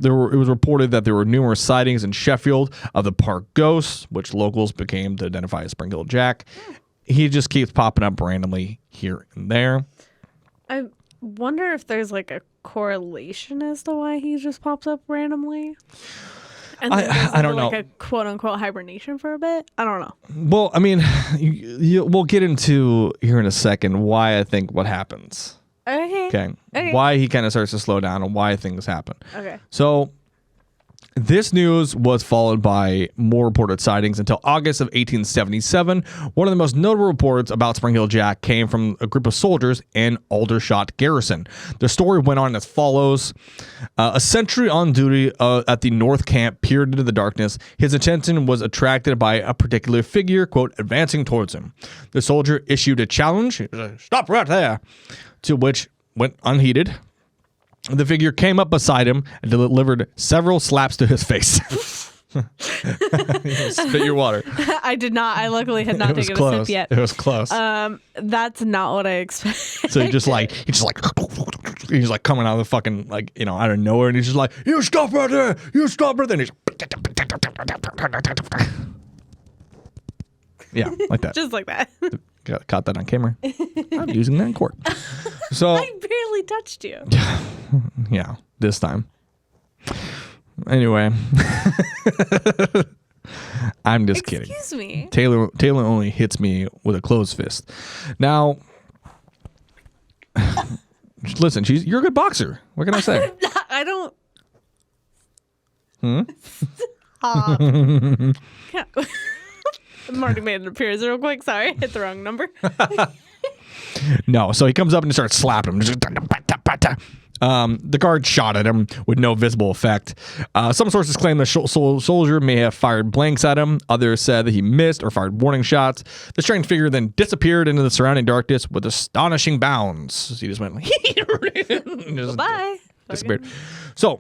it was reported that there were numerous sightings in Sheffield of the park ghost, which locals became to identify as Spring Hill Jack. He just keeps popping up randomly here and there. I wonder if there's like a correlation as to why he just pops up randomly. And then I don't like know. a quote unquote hibernation for a bit. I don't know. Well, I mean, we'll get into here in a second why I think what happens. Okay. Why he kind of starts to slow down and why things happen. Okay. So this news was followed by more reported sightings until August of 1877. One of the most notable reports about Spring Hill Jack came from a group of soldiers in Aldershot Garrison. The story went on as follows. A sentry on duty at the North Camp peered into the darkness. His attention was attracted by a particular figure, quote, advancing towards him. The soldier issued a challenge. He was like, stop right there. To which went unheeded. The figure came up beside him and delivered several slaps to his face. Spit your water. I did not. I luckily had not It was taken a close. sip yet. It was close. That's not what I expected. So he's just like coming out of the fucking, like, you know, out of nowhere, and he's just like, you stop right there, you stop right there. And he's yeah, like that. Just like that. Caught that on camera. I'm using that in court. So I barely touched you. yeah, this time. Anyway, I'm just kidding. Excuse me. Taylor only hits me with a closed fist. Now, listen, you're a good boxer. What can I say? I don't. Stop. Marty made an appearance real quick. Sorry, hit the wrong number. No, so he comes up and starts slapping him. The guard shot at him with no visible effect. Some sources claim the soldier may have fired blanks at him. Others said that he missed or fired warning shots. The strange figure then disappeared into the surrounding darkness with astonishing bounds. So he just went like, just Bye. disappeared. So,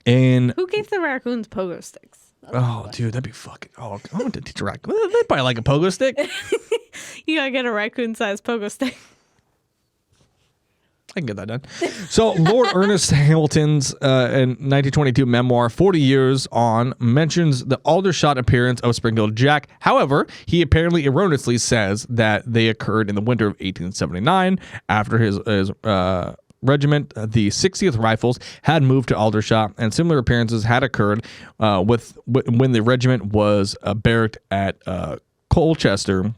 Who gave the raccoons pogo sticks? Oh, dude, that'd be fucking. Oh, I want to teach a raccoon. They'd probably like a pogo stick. You gotta get a raccoon-sized pogo stick. I can get that done. So, Lord Ernest Hamilton's in 1922 memoir, 40 Years On, mentions the Aldershot appearance of Spring-Heeled Jack. However, he apparently erroneously says that they occurred in the winter of 1879 after his regiment, the 60th Rifles, had moved to Aldershot, and similar appearances had occurred when the regiment was barracked at Colchester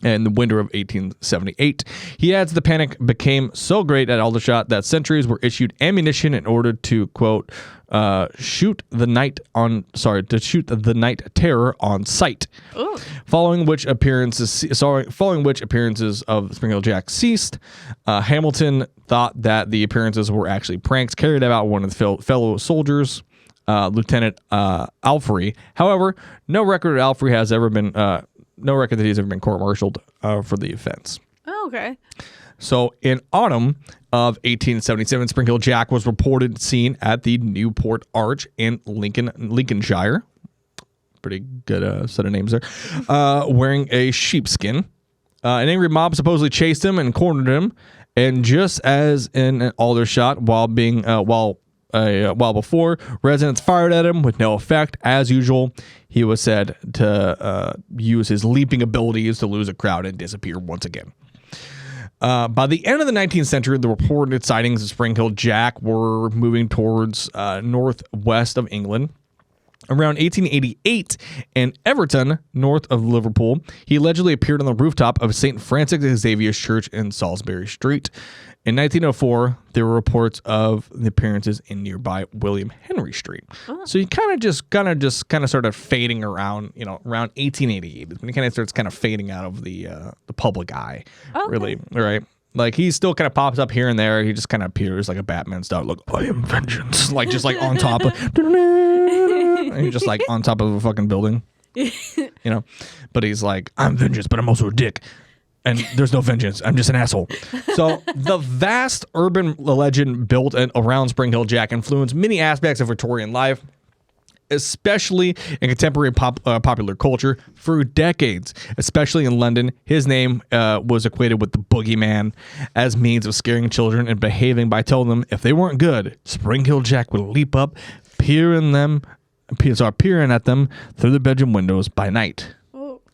in the winter of 1878. He adds the panic became so great at Aldershot that sentries were issued ammunition in order to, quote, shoot the night terror on sight. Ooh. Following which appearances of Spring-Heeled Jack ceased, Hamilton thought that the appearances were actually pranks carried out one of the fellow soldiers, Lieutenant Alfrey. However, no record that he's ever been court-martialed for the offense. Oh, okay. So in autumn of 1877, Spring-Heeled Jack was reported seen at the Newport Arch in Lincolnshire. Pretty good set of names there. Wearing a sheepskin. An angry mob supposedly chased him and cornered him. And just as in Aldershot, while before, residents fired at him with no effect. As usual, he was said to use his leaping abilities to lose a crowd and disappear once again. By the end of the 19th century, the reported sightings of Spring-Heeled Jack were moving towards northwest of England. Around 1888, in Everton, north of Liverpool, he allegedly appeared on the rooftop of St. Francis Xavier's Church in Salisbury Street. In 1904, there were reports of the appearances in nearby William Henry Street. Oh. So he kind of started fading around, around 1888. When he kind of starts kind of fading out of the public eye, really, right? Like, he still kind of pops up here and there. He just kind of appears like a Batman style. Look, I am vengeance. Like, just like on top of, and he's just like on top of a fucking building, But he's like, I'm vengeance, but I'm also a dick. And there's no vengeance. I'm just an asshole. So the vast urban legend built around Spring-Heeled Jack influenced many aspects of Victorian life, especially in contemporary popular culture for decades. Especially in London, his name was equated with the boogeyman as means of scaring children and behaving by telling them if they weren't good, Spring-Heeled Jack would leap up, peering at them through the bedroom windows by night.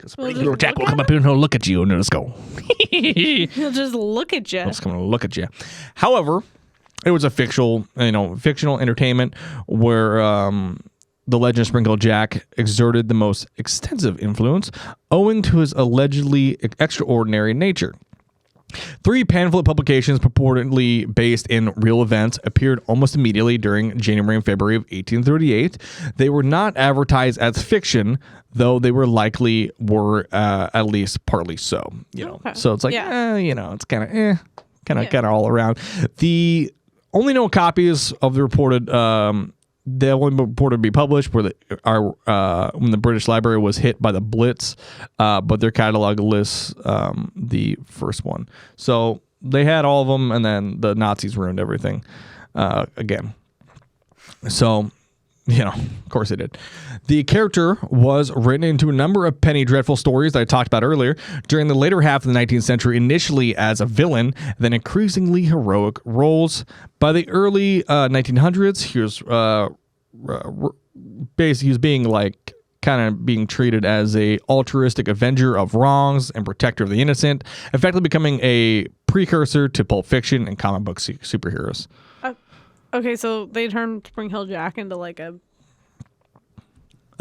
Spring-Heeled Jack will come up here and he'll look at you and just go. He'll just look at you. He'll just come and look at you. However, it was a fictional entertainment where the legend of Spring-Heeled Jack exerted the most extensive influence owing to his allegedly extraordinary nature. 3 pamphlet publications purportedly based in real events appeared almost immediately during January and February of 1838. They were not advertised as fiction, though they were at least partly so. Okay. So it's like, it's kind of all around. The only known copies of the reported they only reported to be published when the British Library was hit by the Blitz, but their catalog lists the first one. So they had all of them, and then the Nazis ruined everything again. So Of course it did. The character was written into a number of penny dreadful stories that I talked about earlier during the later half of the 19th century, initially as a villain, then increasingly heroic roles. By the early 1900s, he was being like kind of being treated as a altruistic avenger of wrongs and protector of the innocent, effectively becoming a precursor to Pulp Fiction and comic book superheroes. Okay, so they turned Spring Hill Jack into like a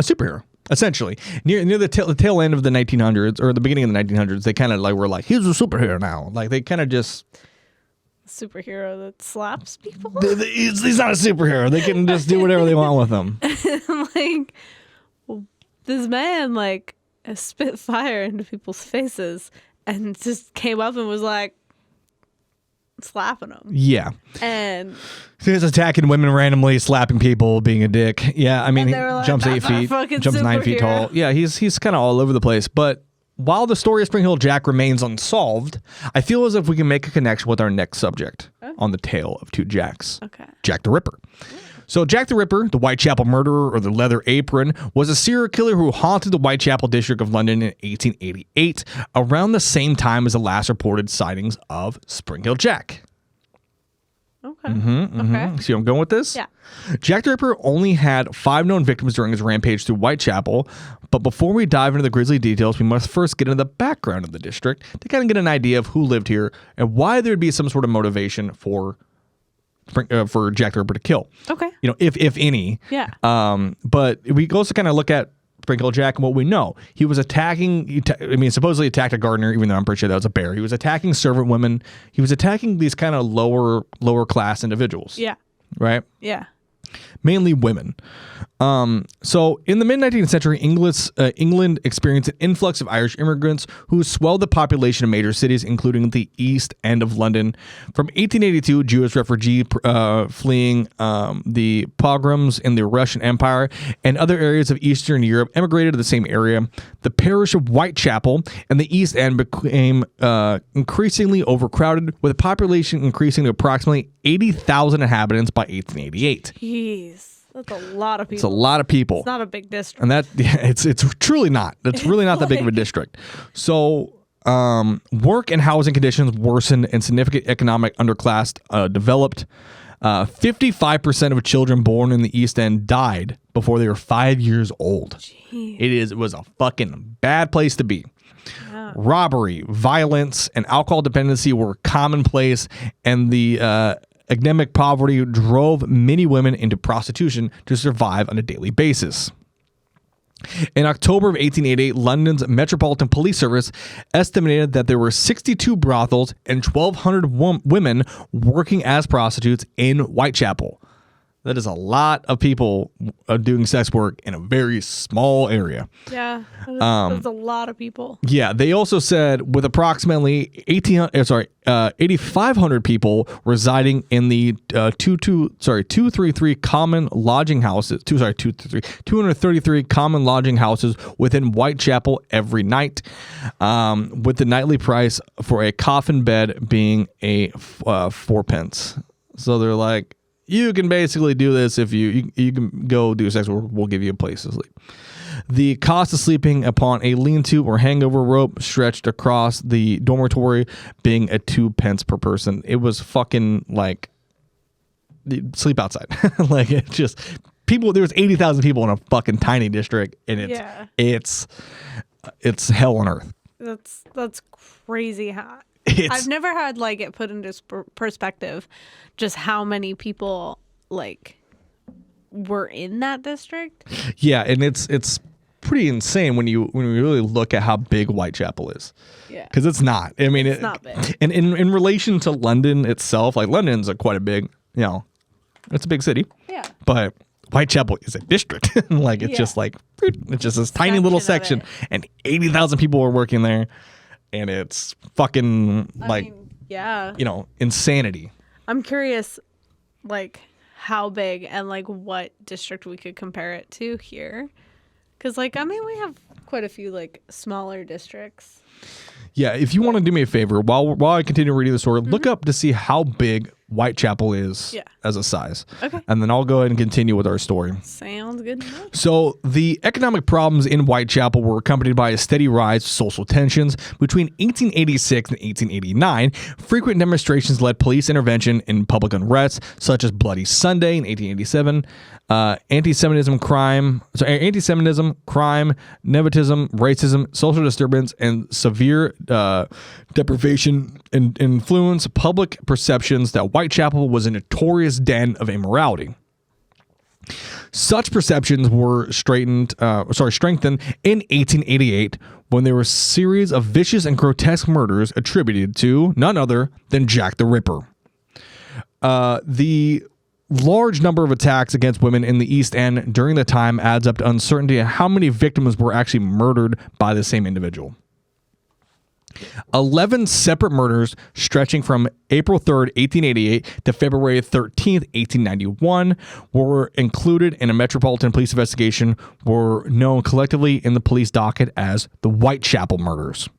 superhero, essentially. Near the tail end of the 1900s or the beginning of the 1900s, they kind of like were like, he's a superhero now. Like they kind of just superhero that slaps people. He's not a superhero. They can just do whatever they want with him. Like this man like spit fire into people's faces and just came up and was like slapping them. Yeah. And he's attacking women randomly, slapping people, being a dick. Yeah, I mean, he like, jumps 8 feet, jumps 9 feet tall. Yeah, he's kind of all over the place. But while the story of Spring Hill Jack remains unsolved, I feel as if we can make a connection with our next subject on the tale of two Jacks. Okay. Jack the Ripper. So Jack the Ripper, the Whitechapel murderer or the Leather Apron, was a serial killer who haunted the Whitechapel district of London in 1888, around the same time as the last reported sightings of Spring Hill Jack. Okay. Okay. See where I'm going with this? Yeah. Jack the Ripper only had 5 known victims during his rampage through Whitechapel, but before we dive into the grisly details, we must first get into the background of the district to kind of get an idea of who lived here and why there'd be some sort of motivation for Jack the Ripper to kill. Okay. If any. Yeah. But we also kind of look at Spring Hill Jack and what we know. He was attacking, supposedly attacked a gardener, even though I'm pretty sure that was a bear. He was attacking servant women. He was attacking these kind of lower class individuals. Yeah. Right? Yeah. Mainly women. So in the mid-19th century, England experienced an influx of Irish immigrants who swelled the population of major cities, including the East End of London. From 1882, Jewish refugees fleeing the pogroms in the Russian Empire and other areas of Eastern Europe emigrated to the same area. The parish of Whitechapel and the East End became increasingly overcrowded, with the population increasing to approximately 80,000 inhabitants by 1888. Jeez. That's a lot of people. It's a lot of people. It's not a big district. And it's truly not. It's really not that big of a district. So work and housing conditions worsened and significant economic underclass developed. 55% of children born in the East End died before they were 5 years old. Jeez. It was a fucking bad place to be. Yeah. Robbery, violence, and alcohol dependency were commonplace, and the endemic poverty drove many women into prostitution to survive on a daily basis. In October of 1888, London's Metropolitan Police Service estimated that there were 62 brothels and 1,200 women working as prostitutes in Whitechapel. That is a lot of people doing sex work in a very small area. Yeah, that's a lot of people. Yeah, they also said with approximately 8,500 people residing in the 233 common lodging houses. 233 common lodging houses within Whitechapel every night, with the nightly price for a coffin bed being a 4p. So they're like, you can basically do this if you can go do sex work. We'll give you a place to sleep. The cost of sleeping upon a lean-to or hangover rope stretched across the dormitory being a 2p per person. It was fucking like sleep outside. Like it's just people. There was 80,000 people in a fucking tiny district, and it's hell on earth. That's crazy hot. I've never had like it put into perspective just how many people like were in that district. Yeah, and it's pretty insane when you really look at how big Whitechapel is. Yeah, because it's not. I mean, it's not big. And in relation to London itself, like London's quite a big, it's a big city. Yeah, but Whitechapel is a district. Like it's just like it's just this tiny little section, and 80,000 people are working there. And it's fucking insanity. I'm curious, like, how big and like what district we could compare it to here. Because, we have quite a few like smaller districts. Yeah, if you want to do me a favor, while I continue reading the story, look up to see how big Whitechapel is Yeah. as a size. Okay. And then I'll go ahead and continue with our story. Sounds good to me. So the economic problems in Whitechapel were accompanied by a steady rise of social tensions. Between 1886 and 1889, frequent demonstrations led police intervention in public unrest, such as Bloody Sunday in 1887, anti-Semitism, crime, nepotism, racism, social disturbance, and severe deprivation and influence public perceptions that Whitechapel was a notorious den of immorality. Such perceptions were strengthened in 1888 when there were a series of vicious and grotesque murders attributed to none other than Jack the Ripper. The large number of attacks against women in the East End during the time adds up to uncertainty of how many victims were actually murdered by the same individual. 11 separate murders stretching from April 3rd, 1888 to February 13th, 1891 were included in a Metropolitan Police investigation were known collectively in the police docket as the Whitechapel murders.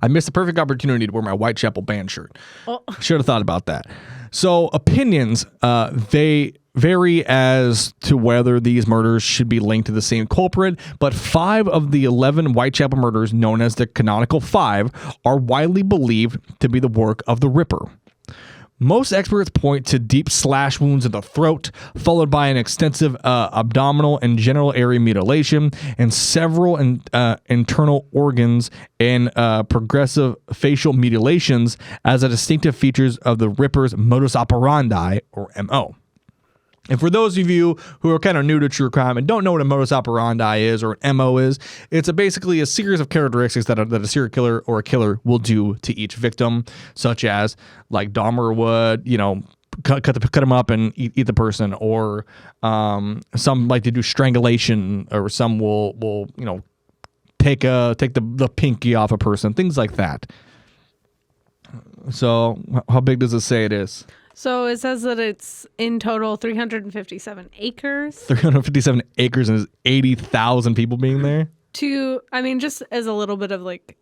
I missed the perfect opportunity to wear my Whitechapel band shirt. Oh. Should have thought about that. So opinions, they vary as to whether these murders should be linked to the same culprit, but 5 of the 11 Whitechapel murders, known as the Canonical Five, are widely believed to be the work of the Ripper. Most experts point to deep slash wounds in the throat, followed by an extensive abdominal and genital area mutilation, and several internal organs and progressive facial mutilations as a distinctive features of the Ripper's modus operandi, or MO. And for those of you who are kind of new to true crime and don't know what a modus operandi is or an MO is, it's basically a series of characteristics that a serial killer or a killer will do to each victim, such as like Dahmer would, cut them up and eat the person, or some like to do strangulation, or some will take the pinky off a person, things like that. So how big does it say it is? So it says that it's in total 357 acres. 357 acres and there's 80,000 people being there? Just as a little bit of like,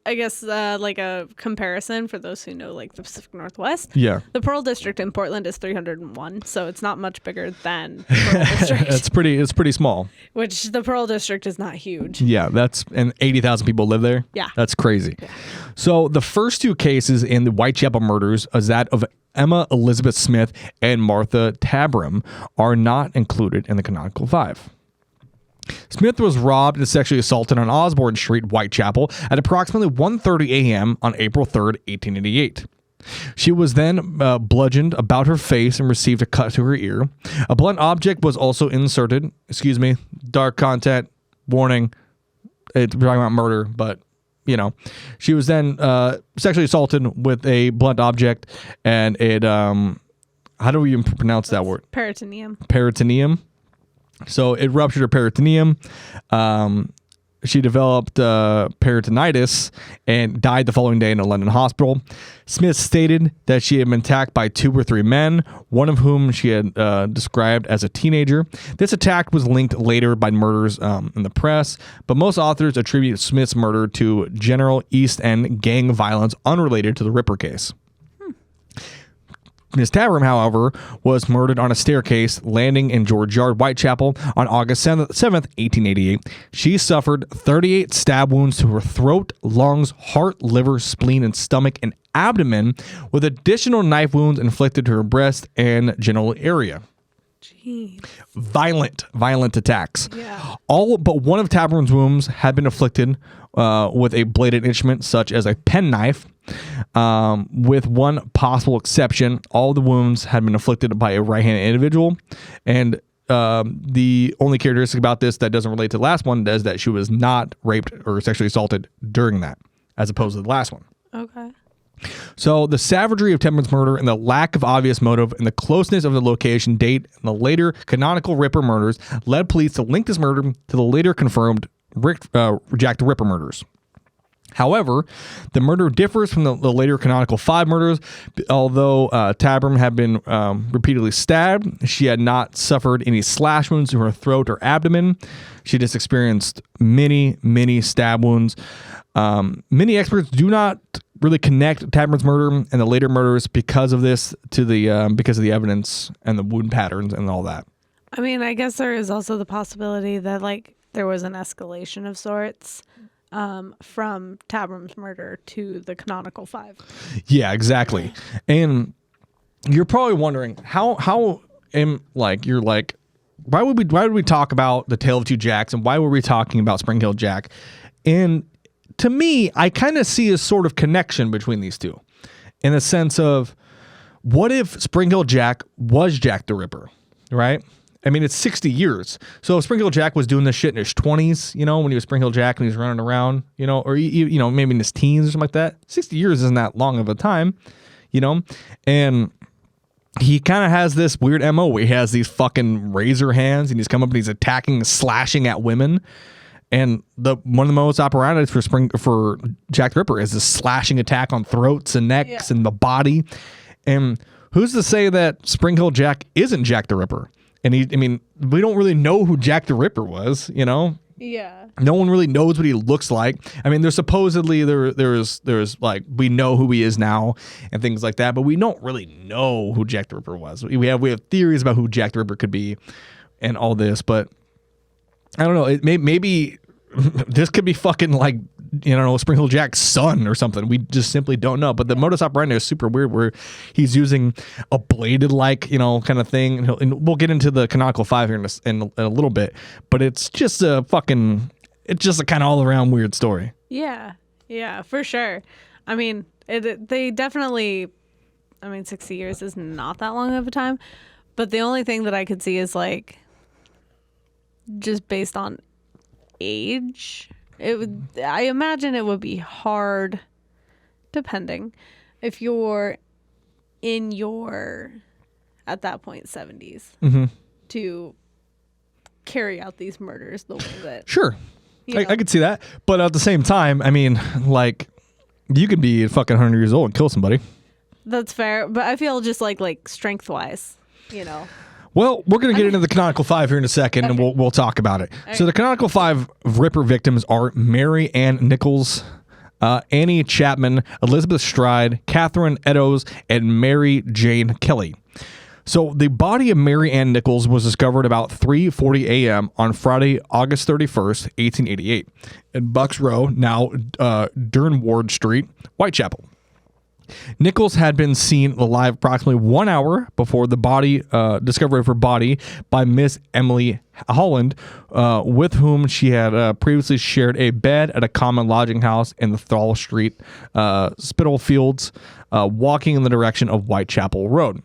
I guess like a comparison for those who know like the Pacific Northwest. Yeah. The Pearl District in Portland is 301, so it's not much bigger than the Pearl District. It's pretty small. Which the Pearl District is not huge. Yeah, and 80,000 people live there. Yeah. That's crazy. Yeah. So the first 2 cases in the Whitechapel murders is that of Emma Elizabeth Smith and Martha Tabram are not included in the Canonical Five. Smith was robbed and sexually assaulted on Osborne Street, Whitechapel, at approximately 1:30 a.m. on April 3rd, 1888. She was then bludgeoned about her face and received a cut to her ear. A blunt object was also inserted. Excuse me, dark content, warning. We're talking about murder, but, She was then sexually assaulted with a blunt object, and it, how do we even pronounce that word? Peritoneum. Peritoneum. So it ruptured her peritoneum. She developed peritonitis and died the following day in a London hospital. Smith stated that she had been attacked by 2 or 3 men, one of whom she had described as a teenager. This attack was linked later by murders in the press, but most authors attribute Smith's murder to general East End gang violence unrelated to the Ripper case. Ms. Tabram, however, was murdered on a staircase landing in George Yard, Whitechapel on August 7th, 1888. She suffered 38 stab wounds to her throat, lungs, heart, liver, spleen, and stomach and abdomen, with additional knife wounds inflicted to her breast and genital area. Jeez. Violent attacks. Yeah. All but one of Tabram's wounds had been afflicted with a bladed instrument such as a penknife. With one possible exception, all the wounds had been inflicted by a right-handed individual, and the only characteristic about this that doesn't relate to the last one is that she was not raped or sexually assaulted during that, as opposed to the last one. Okay. So the savagery of Tabram's murder and the lack of obvious motive and the closeness of the location, date, and the later canonical Ripper murders led police to link this murder to the later confirmed Jack the Ripper murders. However, the murder differs from the later canonical 5 murders. Although Tabram had been repeatedly stabbed, she had not suffered any slash wounds to her throat or abdomen. She just experienced many stab wounds. Many experts do not really connect Tapman's murder and the later murders because of this to the because of the evidence and the wound patterns and all that. I mean, I guess there is also the possibility that like there was an escalation of sorts from Tabram's murder to the canonical 5. Yeah, exactly. And you're probably wondering how you're like, why would we talk about the Tale of Two Jacks and why were we talking about Spring Hill Jack? And to me, I kind of see a sort of connection between these two in a sense of what if Spring Hill Jack was Jack the Ripper, right? I mean, it's 60 years. So if Spring Hill Jack was doing this shit in his 20s, you know, when he was Spring Hill Jack and he was running around, you know, or, you know, maybe in his teens or something like that, 60 years isn't that long of a time, you know? And he kind of has this weird MO where he has these fucking razor hands and he's come up and he's attacking, slashing at women. And one of the most operandi for Jack the Ripper is this slashing attack on throats and necks and the body. And who's to say that Spring Hill Jack isn't Jack the Ripper? And we don't really know who Jack the Ripper was, you know? Yeah. No one really knows what he looks like. I mean, there's supposedly there's like we know who he is now and things like that, but we don't really know who Jack the Ripper was. We have theories about who Jack the Ripper could be and all this, but I don't know. Maybe this could be fucking like, you know, Spring Hill Jack's son or something. We just simply don't know. But the modus operandi is super weird, where he's using a bladed like, you know, kind of thing. And we'll get into the canonical 5 here in a little bit. But it's just a kind of all around weird story. Yeah, for sure. I mean, they definitely. I mean, 60 years is not that long of a time. But the only thing that I could see is like, just based on age, I imagine it would be hard, depending, if you're in your at that point 70s to carry out these murders the way that sure I could see that, but at the same time, I mean, like, you could be fucking 100 years old and kill somebody. That's fair, but I feel just like strength wise, you know. Well, we're going to get into the canonical 5 here in a second, and we'll talk about it. So the canonical 5 Ripper victims are Mary Ann Nichols, Annie Chapman, Elizabeth Stride, Catherine Eddowes, and Mary Jane Kelly. So the body of Mary Ann Nichols was discovered about 3:40 a.m. on Friday, August 31st, 1888, in Bucks Row, now Durnward Street, Whitechapel. Nichols had been seen alive approximately 1 hour before the discovery of her body by Miss Emily Holland, with whom she had previously shared a bed at a common lodging house in the Thal Street, Spitalfields, walking in the direction of Whitechapel Road.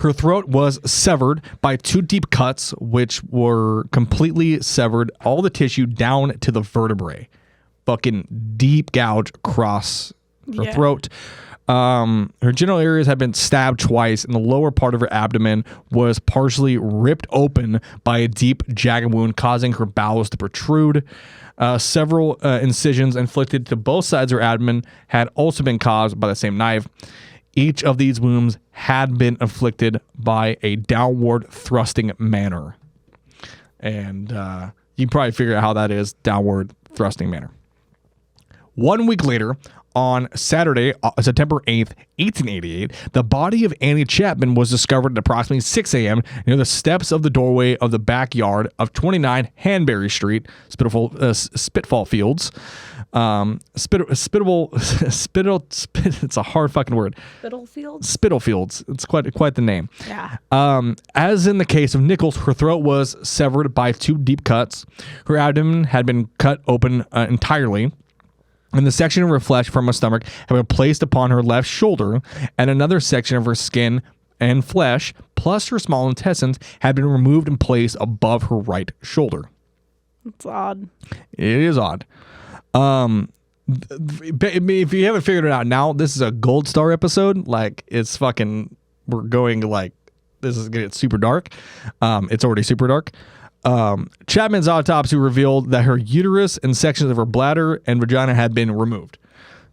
Her throat was severed by 2 deep cuts, which were completely severed all the tissue down to the vertebrae. Fucking deep gouge across her throat. Her genital areas had been stabbed twice, and the lower part of her abdomen was partially ripped open by a deep jagged wound, causing her bowels to protrude. Several incisions inflicted to both sides of her abdomen had also been caused by the same knife. Each of these wounds had been inflicted by a downward thrusting manner. And you can probably figure out how that is, downward thrusting manner. 1 week later, on Saturday, September 8th, 1888, the body of Annie Chapman was discovered at approximately 6 a.m. near the steps of the doorway of the backyard of 29 Hanbury Street, Spitfall Fields. It's a hard fucking word. Spitalfields. It's quite the name. Yeah. As in the case of Nichols, her throat was severed by 2 deep cuts. Her abdomen had been cut open entirely, and the section of her flesh from her stomach had been placed upon her left shoulder, and another section of her skin and flesh, plus her small intestines, had been removed and placed above her right shoulder. It's odd. It is odd. If you haven't figured it out now, this is a Gold Star episode. Like, it's fucking, we're going like, this is getting super dark. It's already super dark. Chapman's autopsy revealed that her uterus and sections of her bladder and vagina had been removed.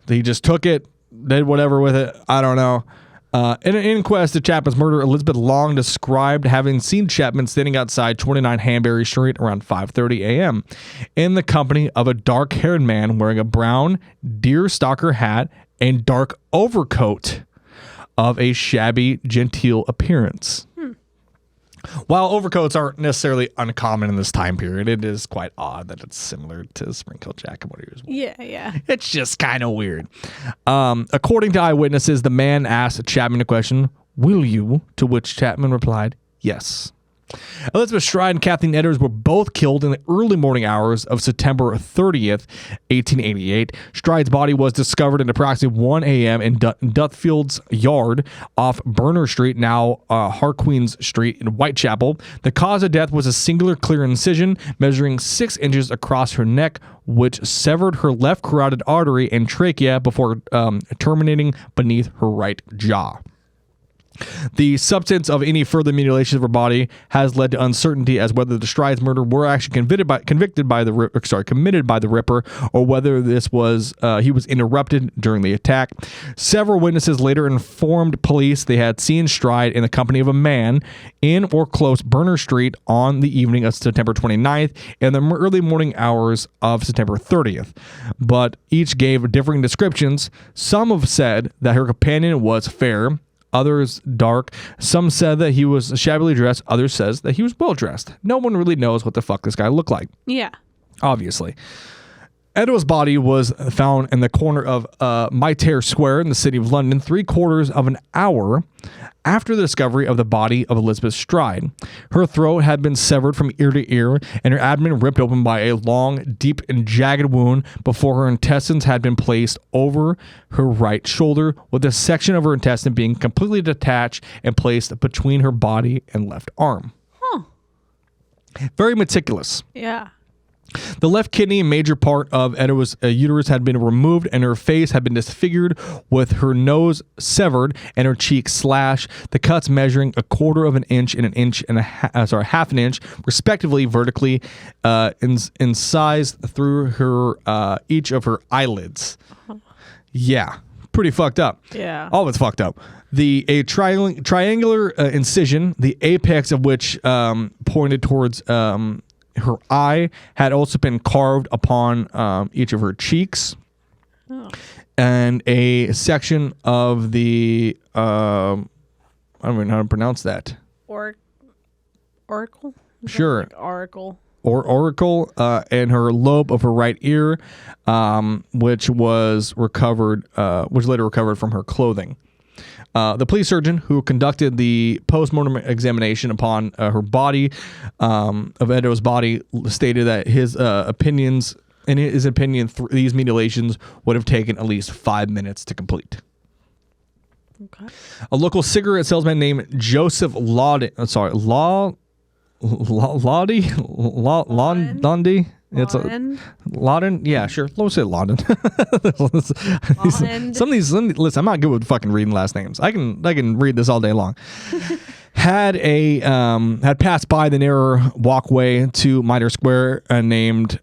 He just took it, did whatever with it. I don't know. In an inquest to Chapman's murder, Elizabeth Long described having seen Chapman standing outside 29 Hanbury Street around 5:30 a.m. in the company of a dark-haired man wearing a brown deerstalker hat and dark overcoat of a shabby, genteel appearance. While overcoats aren't necessarily uncommon in this time period, it is quite odd that it's similar to Springfield Jack and what he was wearing. Yeah. It's just kind of weird. According to eyewitnesses, the man asked Chapman a question, "Will you?" To which Chapman replied, "Yes." Elizabeth Stride and Kathleen Edwards were both killed in the early morning hours of September 30th, 1888. Stride's body was discovered at approximately 1 a.m. in Dufield's yard off Burner Street, now Harqueens Street in Whitechapel. The cause of death was a singular clear incision measuring 6 inches across her neck, which severed her left carotid artery and trachea before terminating beneath her right jaw. The substance of any further mutilations of her body has led to uncertainty as whether the Stride's murder were actually committed by the Ripper, or whether this was he was interrupted during the attack. Several witnesses later informed police they had seen Stride in the company of a man in or close Burner Street on the evening of September 29th and the early morning hours of September 30th, but each gave differing descriptions. Some have said that her companion was fair, others dark. Some said that he was shabbily dressed. Others says that he was well dressed. No one really knows what the fuck this guy looked like. Yeah. Obviously. Edo's body was found in the corner of Mayfair Square in the city of London 3/4 of an hour after the discovery of the body of Elizabeth Stride. Her throat had been severed from ear to ear and her abdomen ripped open by a long, deep, and jagged wound before her intestines had been placed over her right shoulder, with a section of her intestine being completely detached and placed between her body and left arm. Huh. Very meticulous. Yeah. The left kidney and major part of Edo's uterus had been removed, and her face had been disfigured, with her nose severed and her cheek slashed. The cuts measuring 1/4 of an inch and half an inch, respectively, vertically incised through her each of her eyelids. Yeah, pretty fucked up. Yeah. All of it's fucked up. A triangular incision, the apex of which pointed towards her eye, had also been carved upon each of her cheeks. Oh. And a section of the I don't even know how to pronounce that. Oracle? Sure. Like oracle. Oracle, and her lobe of her right ear, which was recovered, which later recovered from her clothing. The police surgeon who conducted the post-mortem examination upon her body, of Edo's body, stated that his opinion, these mutilations would have taken at least 5 minutes to complete. Okay. A local cigarette salesman named Joseph Lawdy. It's Lawden. Yeah, sure. Let's say Lawden. Some of these. Listen, I'm not good with fucking reading last names. I can read this all day long. Had passed by the narrow walkway to Mitre Square named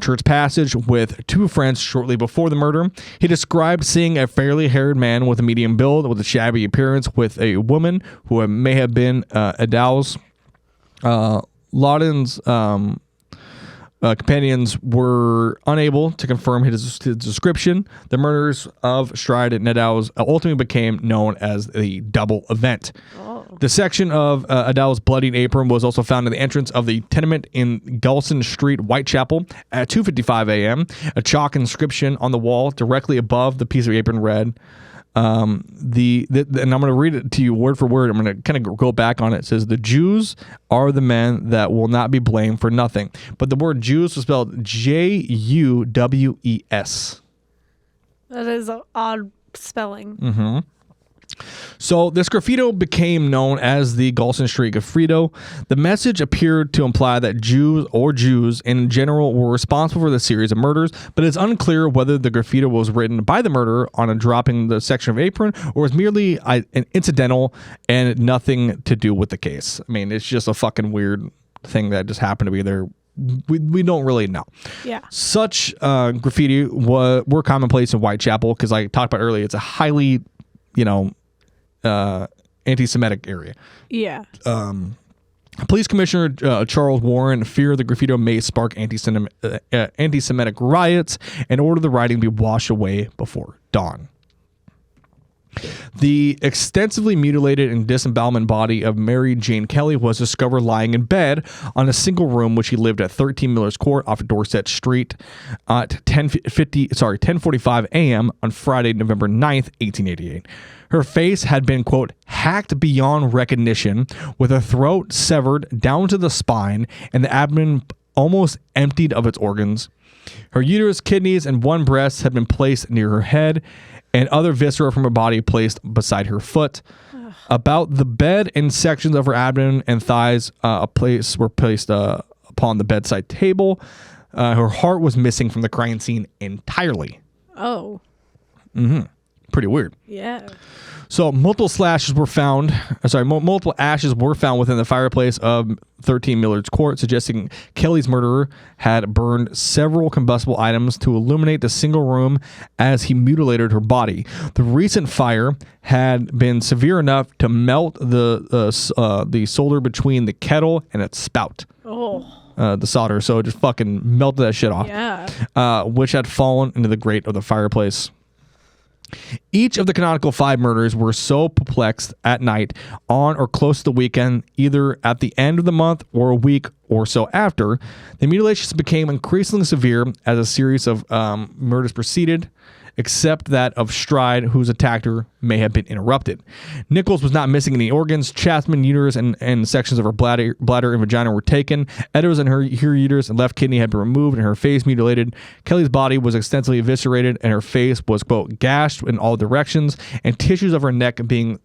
Church Passage with 2 friends shortly before the murder. He described seeing a fairly haired man with a medium build, with a shabby appearance, with a woman who may have been Adele's. Lawden's companions were unable to confirm his description. The murders of Stride and Adele's ultimately became known as the double event. Oh. The section of Adele's bloodied apron was also found in the entrance of the tenement in Gulson Street, Whitechapel, at 2:55 a.m. A chalk inscription on the wall directly above the piece of apron read, and I'm going to read it to you word for word. I'm going to kind of go back on it. It says, "The Jews are the men that will not be blamed for nothing." But the word Jews was spelled Juwes. That is an odd spelling. Mm-hmm. So this graffito became known as the Gulson Street graffito. The message appeared to imply that Jews in general were responsible for the series of murders, but it's unclear whether the graffito was written by the murderer on a dropping the section of apron or was merely an incidental and nothing to do with the case. I mean, it's just a fucking weird thing that just happened to be there. We don't really know. Yeah. Such graffiti were commonplace in Whitechapel because, like I talked about earlier, it's a highly, anti-Semitic area. Yeah. Police Commissioner Charles Warren feared the graffiti may spark anti-Semitic riots and ordered the rioting to be washed away before dawn. The extensively mutilated and disembowelment body of Mary Jane Kelly was discovered lying in bed on a single room which she lived at 13 Miller's Court off of Dorset Street at 10:45 a.m. on Friday, November 9th, 1888. Her face had been, quote, hacked beyond recognition, with her throat severed down to the spine and the abdomen almost emptied of its organs. Her uterus, kidneys, and one breast had been placed near her head, and other viscera from her body placed beside her foot. About the bed and sections of her abdomen and thighs were placed upon the bedside table. Her heart was missing from the crime scene entirely. Oh. Pretty weird. Yeah. So multiple ashes were found within the fireplace of 13 Millard's Court, suggesting Kelly's murderer had burned several combustible items to illuminate the single room as he mutilated her body. The recent fire had been severe enough to melt the solder between the kettle and its spout. The solder, so it just fucking melted that shit off. Yeah. Which had fallen into the grate of the fireplace. Each of the canonical 5 murders were so perplexed at night, on or close to the weekend, either at the end of the month or a week or so after. The mutilations became increasingly severe as a series of murders proceeded, except that of Stride, whose attacked her, may have been interrupted. Nichols was not missing any organs. Chapman, uterus, and sections of her bladder and vagina were taken. Eddowes and her uterus and left kidney had been removed and her face mutilated. Kelly's body was extensively eviscerated and her face was, quote, gashed in all directions, and tissues of her neck being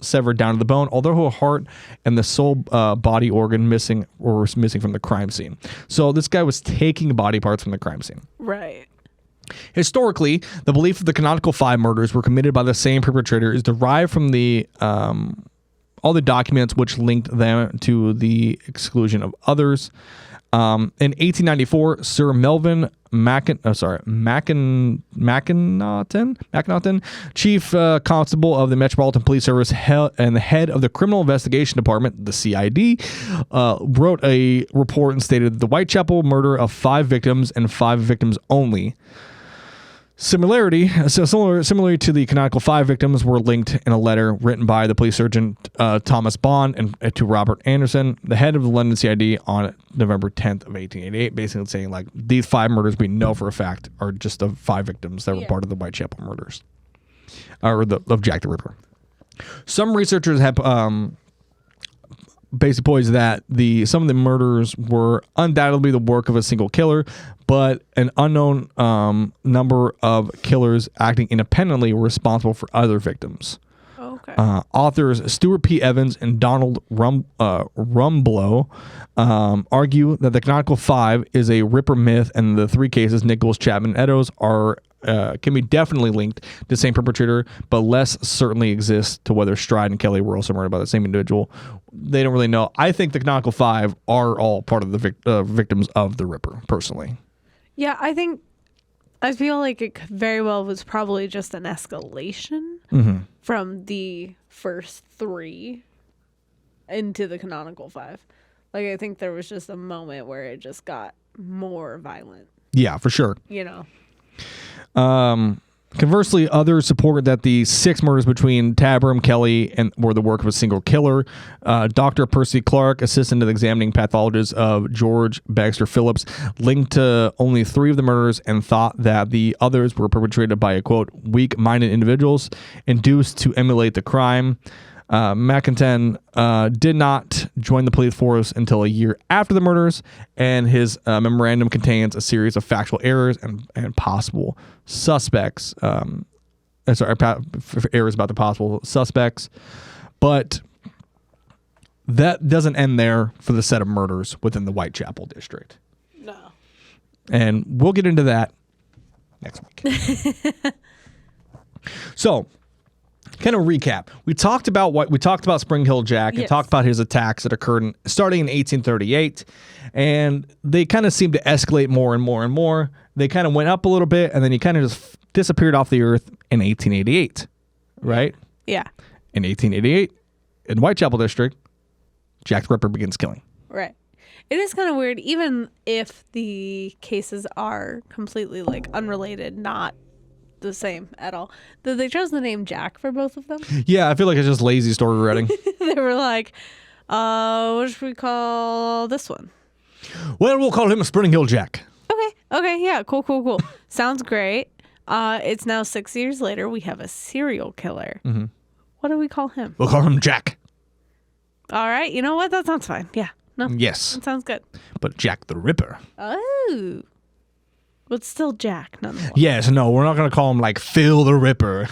severed down to the bone, although her heart and the sole body organ were missing from the crime scene. So this guy was taking body parts from the crime scene. Right. Historically, the belief that the canonical 5 murders were committed by the same perpetrator is derived from the all the documents which linked them to the exclusion of others. In 1894, Sir Melvin Macnaghten, Chief Constable of the Metropolitan Police Service and the head of the Criminal Investigation Department, the CID, wrote a report and stated the Whitechapel murder of 5 victims and 5 victims only. Similarly to the canonical 5 victims were linked in a letter written by the police sergeant Thomas Bond and to Robert Anderson, the head of the London CID, on November 10th of 1888, basically saying like these 5 murders we know for a fact are just the 5 victims that were part of the Whitechapel murders, or of Jack the Ripper. Some researchers have basically points that some of the murders were undoubtedly the work of a single killer, but an unknown number of killers acting independently were responsible for other victims. Okay. Authors Stuart P. Evans and Donald Rumblow argue that the canonical 5 is a Ripper myth, and the 3 cases, Nichols, Chapman, and Eddowes, can be definitely linked to the same perpetrator, but less certainly exists to whether Stride and Kelly were also murdered by the same individual. They don't really know. I think the canonical 5 are all part of the victims of the Ripper, personally. Yeah, I feel like it very well was probably just an escalation from the first 3 into the canonical 5. Like, I think there was just a moment where it just got more violent. Yeah, for sure. You know. Conversely, others supported that the 6 murders between Tabram, Kelly, were the work of a single killer. Dr. Percy Clark, assistant to the examining pathologist of George Baxter Phillips, linked to only 3 of the murders and thought that the others were perpetrated by, quote, weak-minded individuals induced to emulate the crime. Mackinton did not join the police force until a year after the murders, and his memorandum contains a series of factual errors and possible suspects. Errors about the possible suspects. But that doesn't end there for the set of murders within the Whitechapel district. No. And we'll get into that next week. So, kind of recap. We talked about Spring Hill Jack and talked about his attacks that occurred starting in 1838, and they kind of seemed to escalate more and more and more. They kind of went up a little bit, and then he kind of just disappeared off the earth in 1888, right? Yeah. In 1888, in Whitechapel District, Jack the Ripper begins killing. Right. It is kind of weird, even if the cases are completely like unrelated, not the same at all, that they chose the name Jack for both of them. Yeah, I feel like it's just lazy story writing. They were like, what should we call this one? Well, we'll call him Spring Hill Jack. Okay, yeah, cool. Sounds great. It's now 6 years later. We have a serial killer. Mm-hmm. What do we call him? We'll call him Jack. All right, you know what? That sounds fine. Yeah, no. Yes. That sounds good. But Jack the Ripper. Oh. But still Jack, nonetheless. Yes, no, we're not going to call him like Phil the Ripper.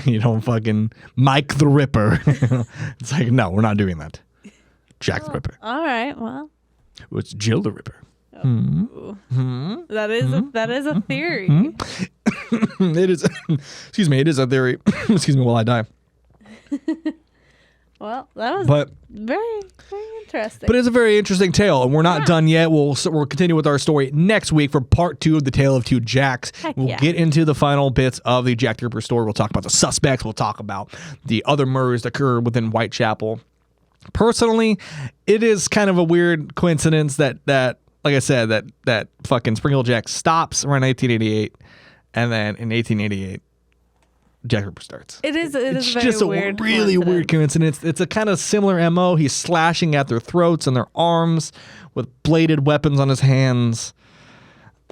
You know, fucking Mike the Ripper. It's like, no, we're not doing that. Jack the Ripper. All right, well. It's Jill the Ripper. That is a theory. It is. Excuse me. It is a theory. Excuse me while I die. Well, that was very, very interesting. But it's a very interesting tale, and we're not done yet. We'll continue with our story next week for part 2 of the Tale of Two Jacks. We'll get into the final bits of the Jack the Ripper story. We'll talk about the suspects. We'll talk about the other murders that occurred within Whitechapel. Personally, it is kind of a weird coincidence that like I said, that fucking Spring Hill Jack stops around 1988, and then in 1888, Jack Ripper starts. It's very just a weird really weird coincidence. It's a kind of similar MO. He's slashing at their throats and their arms with bladed weapons on his hands.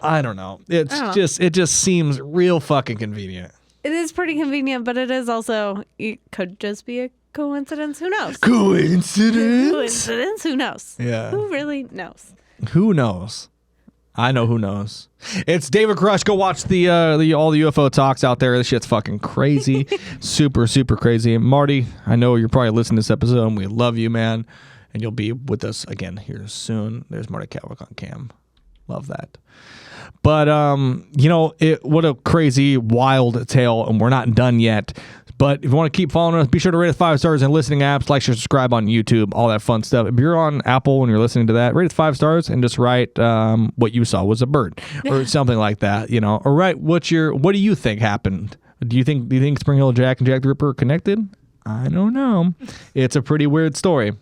I don't know. It just seems real fucking convenient. It is pretty convenient, but it is also, it could just be a coincidence. Who knows? Coincidence? Who knows? Yeah. Who really knows? Who knows? I know who knows. It's David Crush. Go watch the all the UFO talks out there. This shit's fucking crazy. super, super crazy. Marty, I know you're probably listening to this episode, and we love you, man. And you'll be with us again here soon. There's Marty Catwick on cam. Love that. But, what a crazy, wild tale, and we're not done yet. But if you want to keep following us, be sure to rate us 5 stars in listening apps, like, share, subscribe on YouTube, all that fun stuff. If you're on Apple and you're listening to that, rate us 5 stars and just write what you saw was a bird or something like that, or write what do you think happened? Do you think Spring Hill Jack and Jack the Ripper are connected? I don't know. It's a pretty weird story.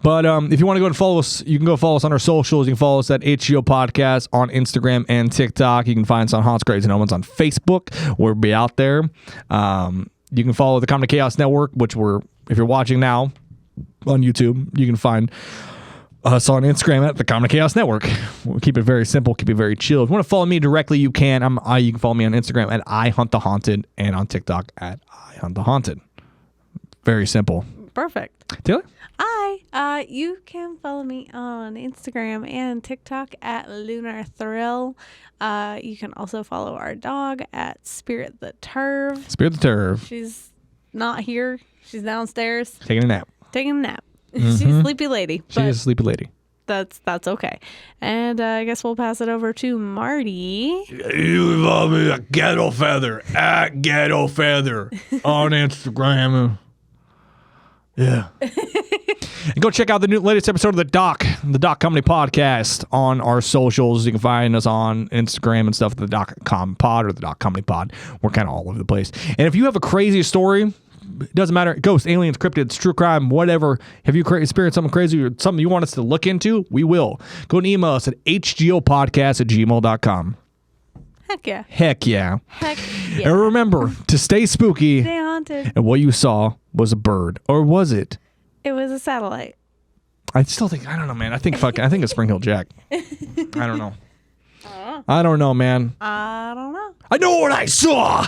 But if you want to go and follow us, you can go follow us on our socials. You can follow us at HGOPodcast on Instagram and TikTok. You can find us on Haunts, Graves, and Omens on Facebook. We'll be out there. You can follow the Comedy Chaos Network, which if you're watching now on YouTube, you can find us on Instagram at the Comedy Chaos Network. We'll keep it very simple, keep it very chill. If you want to follow me directly, you can. You can follow me on Instagram at IHuntTheHaunted and on TikTok at IHuntTheHaunted. Very simple. Perfect. Taylor? You can follow me on Instagram and TikTok at Lunar Thrill. You can also follow our dog at Spirit the Turv. Spirit the Turv. She's not here. She's downstairs. Taking a nap. Mm-hmm. She's a sleepy lady. She is a sleepy lady. That's okay. And I guess we'll pass it over to Marty. You follow me at Ghetto Feather on Instagram. Yeah. And go check out the latest episode of the Doc Comedy Podcast on our socials. You can find us on Instagram and stuff, the Doc.com Pod or the Doc Comedy Pod. We're kind of all over the place. And if you have a crazy story, it doesn't matter, ghosts, aliens, cryptids, true crime, whatever. Have you experienced something crazy or something you want us to look into? We will. Go and email us at HGOPodcast@gmail.com. Heck yeah. Heck yeah. Heck yeah. And remember to stay spooky. Stay haunted. And what you saw was a bird. Or was it? It was a satellite. I still think, I don't know, man. I think it's Spring Hill Jack. I don't know. I don't know, man. I don't know. I know what I saw.